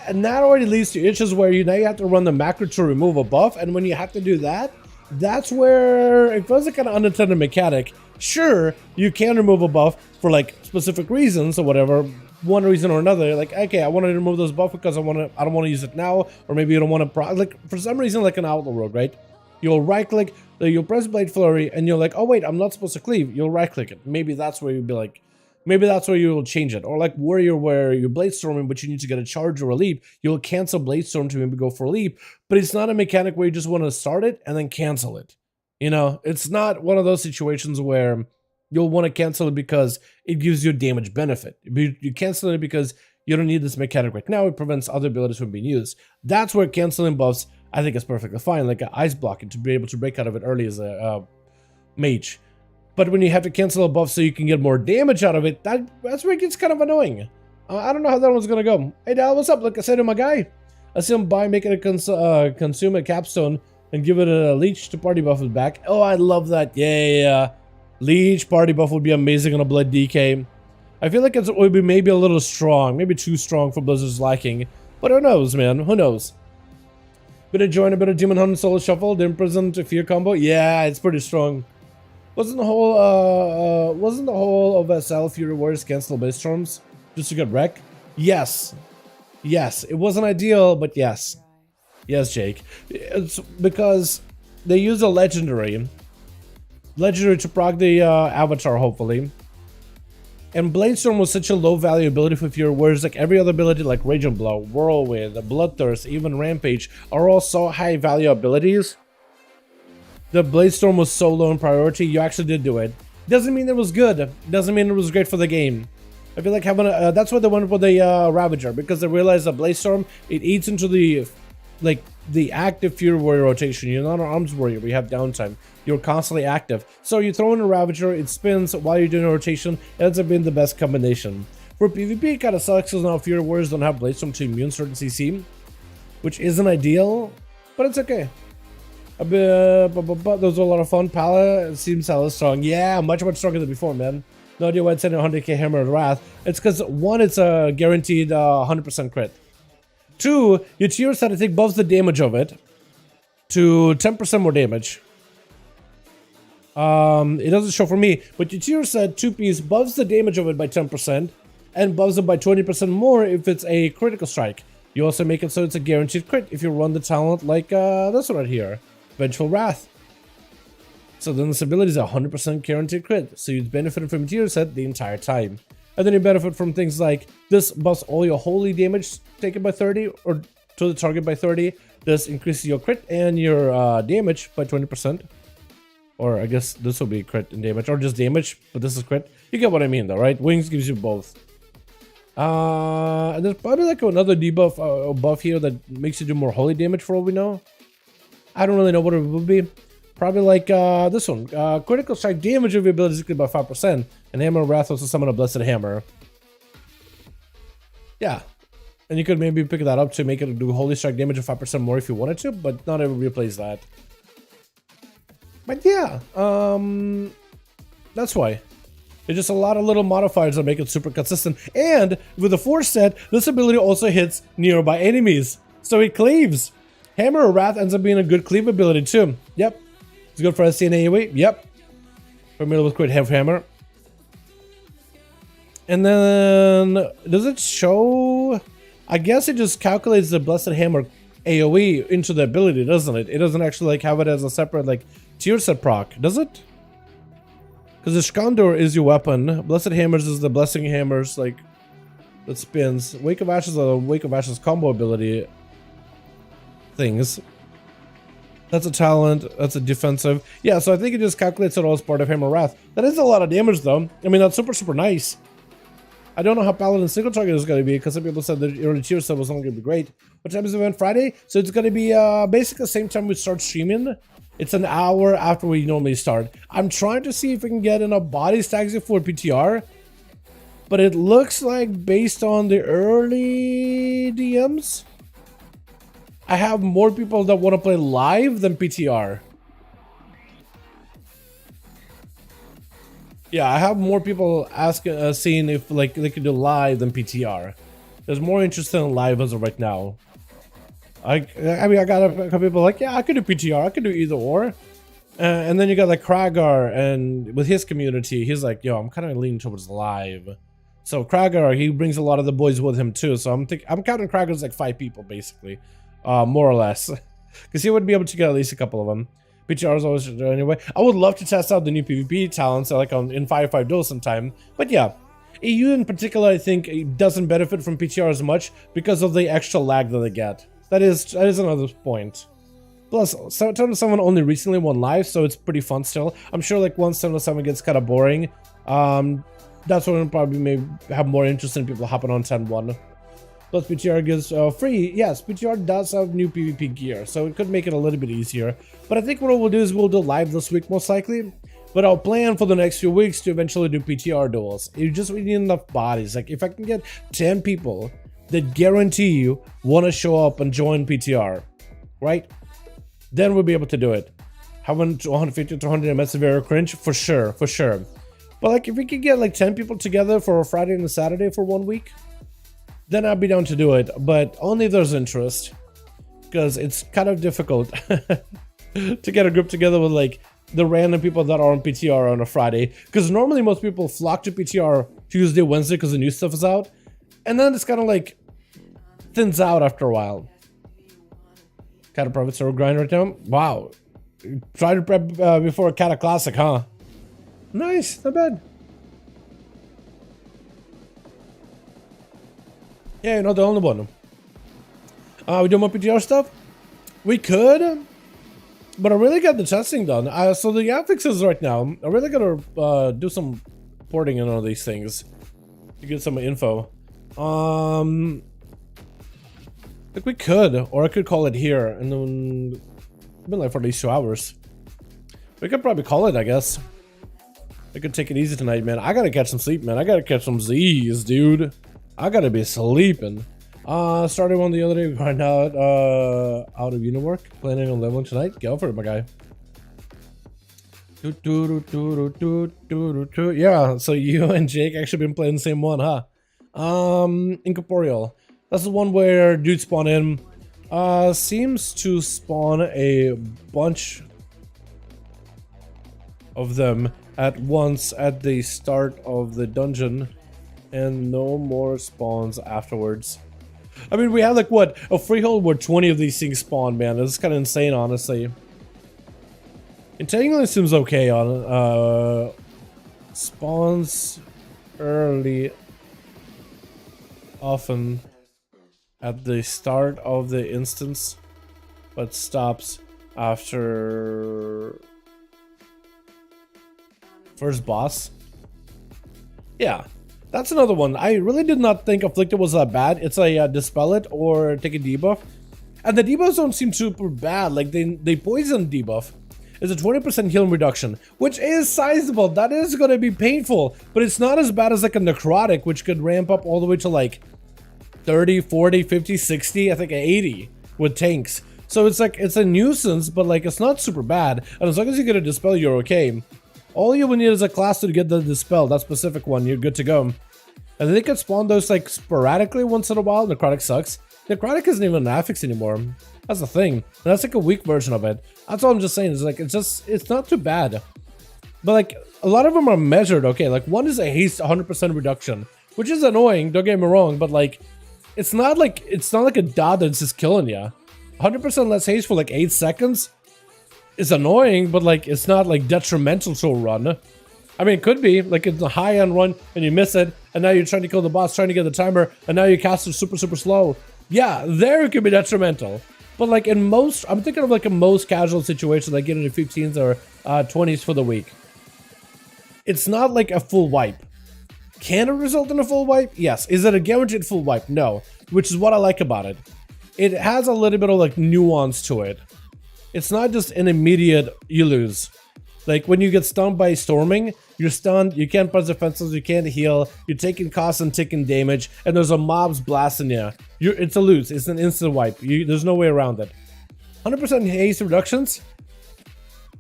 And that already leads to issues where now you have to run the macro to remove a buff, and when you have to do that, that's where it feels like an unintended mechanic. Sure, you can remove a buff for like specific reasons or whatever, one reason or another. Like, okay, I want to remove this buff because I don't want to use it now, or maybe you don't want to like for some reason, like an Outlaw Rogue, right? You'll right click, you'll press Blade Flurry, and you're like, oh wait, I'm not supposed to cleave. You'll right click it. Maybe that's where you'll be like, maybe that's where you'll change it. Or like Warrior, where you're Blade Storming, but you need to get a charge or a leap. You'll cancel Blade Storm to maybe go for a leap, but it's not a mechanic where you just want to start it and then cancel it. You know, it's not one of those situations where you'll want to cancel it because it gives you a damage benefit. You cancel it because you don't need this mechanic right now. It prevents other abilities from being used. That's where canceling buffs, I think, is perfectly fine. Like an ice blocking to be able to break out of it early as a mage. But when you have to cancel a buff so you can get more damage out of it, that's where it gets kind of annoying. I don't know how that one's gonna go. Hey Dal, what's up? Like I said to my guy, I see him buy, make it a consume a capstone and give it a leech to party buff it back. Oh, I love that. Yeah. Leech party buff would be amazing on a blood DK. I feel like it would be maybe a little strong, maybe too strong for Blizzard's liking. But who knows, man? Who knows? Bit of join, a bit of Demon Hunt Solo Shuffle, the Imprison to Fear combo. Yeah, it's pretty strong. Wasn't the whole of SL Fury Warriors cancel base storms just to get wreck? Yes. Yes, it wasn't ideal, but yes. Yes, Jake. It's because they use a legendary Legendary to proc the avatar, hopefully. And Bladestorm was such a low value ability for Fury, whereas like every other ability like Raging Blow, Whirlwind, Bloodthirst, even Rampage are all so high value abilities. The Bladestorm was so low in priority, you actually did do it. Doesn't mean it was good, doesn't mean it was great for the game. I feel like having a, that's what they wanted for the Ravager, because they realized that Bladestorm, it eats into the active Fury Warrior rotation. You're not an Arms Warrior, we have downtime. You're constantly active. So you throw in a Ravager, it spins while you're doing a rotation, it ends up being the best combination. For PvP, it kind of sucks because now Fury Warriors don't have Bladestorm to immune certain CC, which isn't ideal, but it's okay. Those are a lot of fun. Pala seems hella strong. Yeah, much stronger than before, man. No idea why it's sending 100k Hammer of Wrath. It's because, one, it's a guaranteed 100% crit. Two, your tier set, I think, buffs the damage of it to 10% more damage. It doesn't show for me, but your tier set 2-piece buffs the damage of it by 10% and buffs it by 20% more if it's a critical strike. You also make it so it's a guaranteed crit if you run the talent like this one right here, Vengeful Wrath. So then this ability is a 100% guaranteed crit, so you benefit from your tier set the entire time. And then you benefit from things like this buffs all your holy damage taken by 30 or to the target by 30. This increases your crit and your damage by 20%. Or I guess this will be crit and damage, or just damage, but this is crit. You get what I mean though, right? Wings gives you both. And there's probably like another debuff buff here that makes you do more holy damage for all we know. I don't really know what it would be. Probably like this one. Critical strike damage of your ability is increased by 5%. And Hammer of Wrath also summon a Blessed Hammer. Yeah. And you could maybe pick that up to make it do holy strike damage of 5% more if you wanted to, but not everybody plays that. But yeah, that's why. There's just a lot of little modifiers that make it super consistent. And with the Force set, this ability also hits nearby enemies. So it cleaves. Hammer of Wrath ends up being a good cleave ability too. Yep. It's good for SC and AoE. Yep. Familiar with Quick Hammer. And then, does it show? I guess it just calculates the Blessed Hammer AoE into the ability, doesn't it? It doesn't actually like have it as a separate like tier set proc, does it? Because the Skandor is your weapon. Blessed Hammers is the Blessing Hammers like that spins. Wake of Ashes are the Wake of Ashes combo ability things. That's a talent, that's a defensive. Yeah, so I think it just calculates it all as part of Hammer Wrath. That is a lot of damage though. I mean, that's super nice. I don't know how Paladin single target is going to be because some people said the early tier stuff was only going to be great. What time is the event? Friday? So it's going to be basically the same time we start streaming. It's an hour after we normally start. I'm trying to see if we can get enough body stacks for PTR. But it looks like based on the early DMs, I have more people that want to play live than PTR. Yeah, I have more people asking, seeing if like they could do live than PTR. There's more interest in live as of right now. I mean, I got a couple people like, yeah, I could do PTR, I could do either or. And then you got like Kragar, and with his community, he's like, yo, I'm kind of leaning towards live. So Kragar, he brings a lot of the boys with him too. So I'm counting Kragar as like 5 people basically, more or less, because he would be able to get at least a couple of them. PTR is always there anyway. I would love to test out the new PvP talents like in 5v5 duels sometime. But yeah, EU in particular, I think it doesn't benefit from PTR as much because of the extra lag that they get. That is another point. Plus, 7-7 only recently won live, so it's pretty fun still. I'm sure like once 7-7 gets kind of boring, that's when probably may have more interest in people hopping on 10-1. Plus PTR gives free. Yes, PTR does have new PvP gear, so it could make it a little bit easier. But I think what we'll do is we'll do live this week most likely. But I'll plan for the next few weeks to eventually do PTR duels. You just need enough bodies. Like if I can get 10 people that guarantee you want to show up and join PTR, right? Then we'll be able to do it. Having 150 to 200 MS is very cringe, for sure, for sure. But like if we could get like 10 people together for a Friday and a Saturday for 1 week, then I'd be down to do it, but only if there's interest, because it's kind of difficult to get a group together with like the random people that are on PTR on a Friday, because normally most people flock to PTR Tuesday, Wednesday because the new stuff is out, and then it's kind of like thins out after a while. Kind of private server grind right now. Wow, Try to prep before Kata Classic, huh? Nice, not bad. Yeah, you're not the only one. We do more PTR stuff? We could, but I really got the testing done. So the app fixes right now. I really gotta do some porting in all these things to get some info. I think we could, or I could call it here, and then it's been like for at least 2 hours. We could probably call it, I guess. We could take it easy tonight, man. I gotta catch some sleep, man. I gotta catch some Z's, dude. I gotta be sleeping. Started one the other day, right now out of uni work. Planning on leveling tonight. Go for it, my guy. Yeah, so you and Jake actually been playing the same one, huh? Incorporio. That's the one where dudes spawn in. Seems to spawn a bunch of them at once at the start of the dungeon, and no more spawns afterwards. I mean, we had like what, a freehold where 20 of these things spawn, man. It's kind of insane, honestly. Entangling seems okay on spawns early, often at the start of the instance, but stops after first boss. Yeah, that's another one. I really did not think Afflicted was that bad. It's a dispel it or take a debuff, and the debuffs don't seem super bad. Like they poison debuff is a 20% healing reduction, which is sizable. That is going to be painful, but it's not as bad as like a necrotic, which could ramp up all the way to like 30, 40, 50, 60, I think 80 with tanks. So it's like, it's a nuisance, but like it's not super bad. And as long as you get a dispel, you're okay. All you will need is a class to get the dispel, that specific one, you're good to go. And they can spawn those like sporadically once in a while. Necrotic sucks. Necrotic isn't even an affix anymore. That's the thing. And that's like a weak version of it. That's all I'm just saying. It's like, it's not too bad. But like, a lot of them are measured, okay? Like, one is a haste 100% reduction, which is annoying, don't get me wrong, but like, it's not like a dot that's just killing you. 100% less haste for like 8 seconds is annoying, but like, it's not like detrimental to a run. I mean, it could be, like it's a high-end run and you miss it, and now you're trying to kill the boss, trying to get the timer, and now you cast it super slow. Yeah, there it could be detrimental. But like in most, I'm thinking of like a most casual situation, like getting the 15s or 20s for the week. It's not like a full wipe. Can it result in a full wipe? Yes. Is it a guaranteed full wipe? No. Which is what I like about it. It has a little bit of like nuance to it. It's not just an immediate you lose. Like when you get stunned by storming, you're stunned, you can't press defenses, you can't heal, you're taking cost and taking damage, and there's a mobs blasting you. It's a lose, it's an instant wipe. There's no way around it. 100% haste reductions,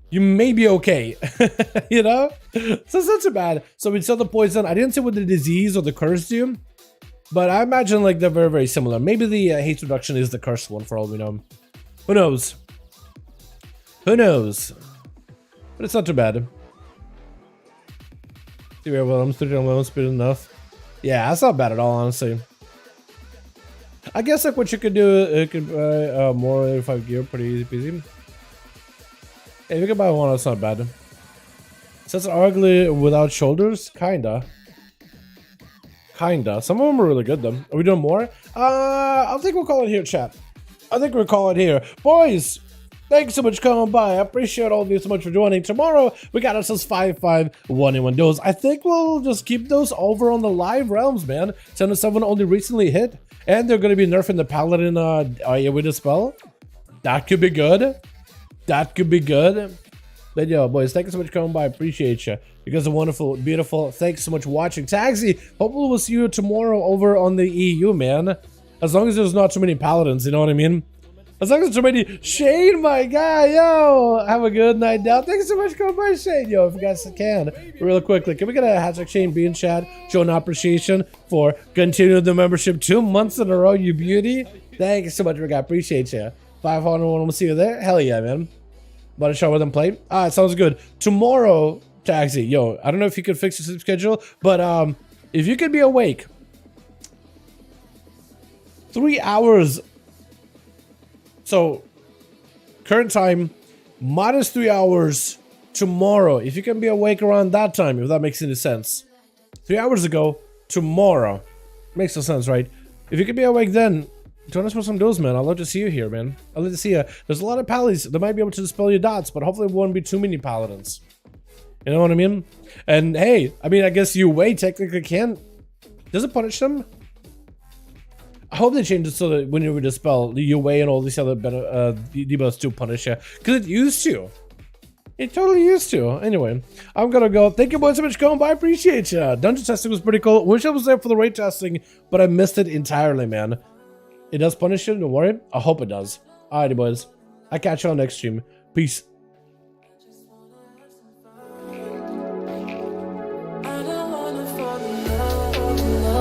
you may be okay, you know? So it's not too bad. So we saw the poison. I didn't see what the disease or the curse do, but I imagine like they're very similar. Maybe the haste reduction is the cursed one for all we know. Who knows? Who knows? But it's not too bad. See where well I'm studying on my own speed enough. Yeah, that's not bad at all, honestly. I guess like what you could do, it could buy more 5 gear pretty easy peasy. Hey, if you can buy one, that's not bad. Sets are ugly without shoulders? Kinda. Kinda. Some of them are really good though. Are we doing more? I think we'll call it here, chat. I think we'll call it here. Boys! Thanks so much for coming by. I appreciate all of you so much for joining. Tomorrow, we got ourselves 5-5-1-in-1 duels. I think we'll just keep those over on the live realms, man. 7-7 only recently hit. And they're going to be nerfing the paladin with a spell. That could be good. That could be good. But yo, boys, thank you so much for coming by. I appreciate you. You guys are wonderful, beautiful. Thanks so much for watching. Taxi, hopefully we'll see you tomorrow over on the EU, man. As long as there's not too many paladins, you know what I mean? As long as it's already Shane, my guy, yo, have a good night now. Thanks so much for coming by, Shane. Yo, if you guys can, real quickly, can we get a hashtag Shane B in chat, showing appreciation for continuing the membership 2 months in a row, you beauty. Thanks so much, I appreciate you. 5-1-1, we'll see you there. Hell yeah, man. About to show with them play. Alright, sounds good. Tomorrow, Taxi, yo, I don't know if you could fix your sleep schedule, but if you could be awake 3 hours. So, current time, minus 3 hours tomorrow. If you can be awake around that time, if that makes any sense. 3 hours ago, tomorrow. Makes no sense, right? If you can be awake then, join us for some duels, man. I'd love to see you here, man. I'd love to see you. There's a lot of pallies that might be able to dispel your dots, but hopefully it won't be too many paladins. You know what I mean? And hey, I mean, I guess UA technically can. Does it punish them? I hope they change it so that when you dispel, the UA and all these other debuffs do punish you. Because it used to. It totally used to. Anyway, I'm gonna go. Thank you boys so much for going by. I appreciate you. Dungeon testing was pretty cool. Wish I was there for the raid testing, but I missed it entirely, man. It does punish you, don't worry. I hope it does. Alrighty, boys. I'll catch you on next stream. Peace. I don't wanna fall in love.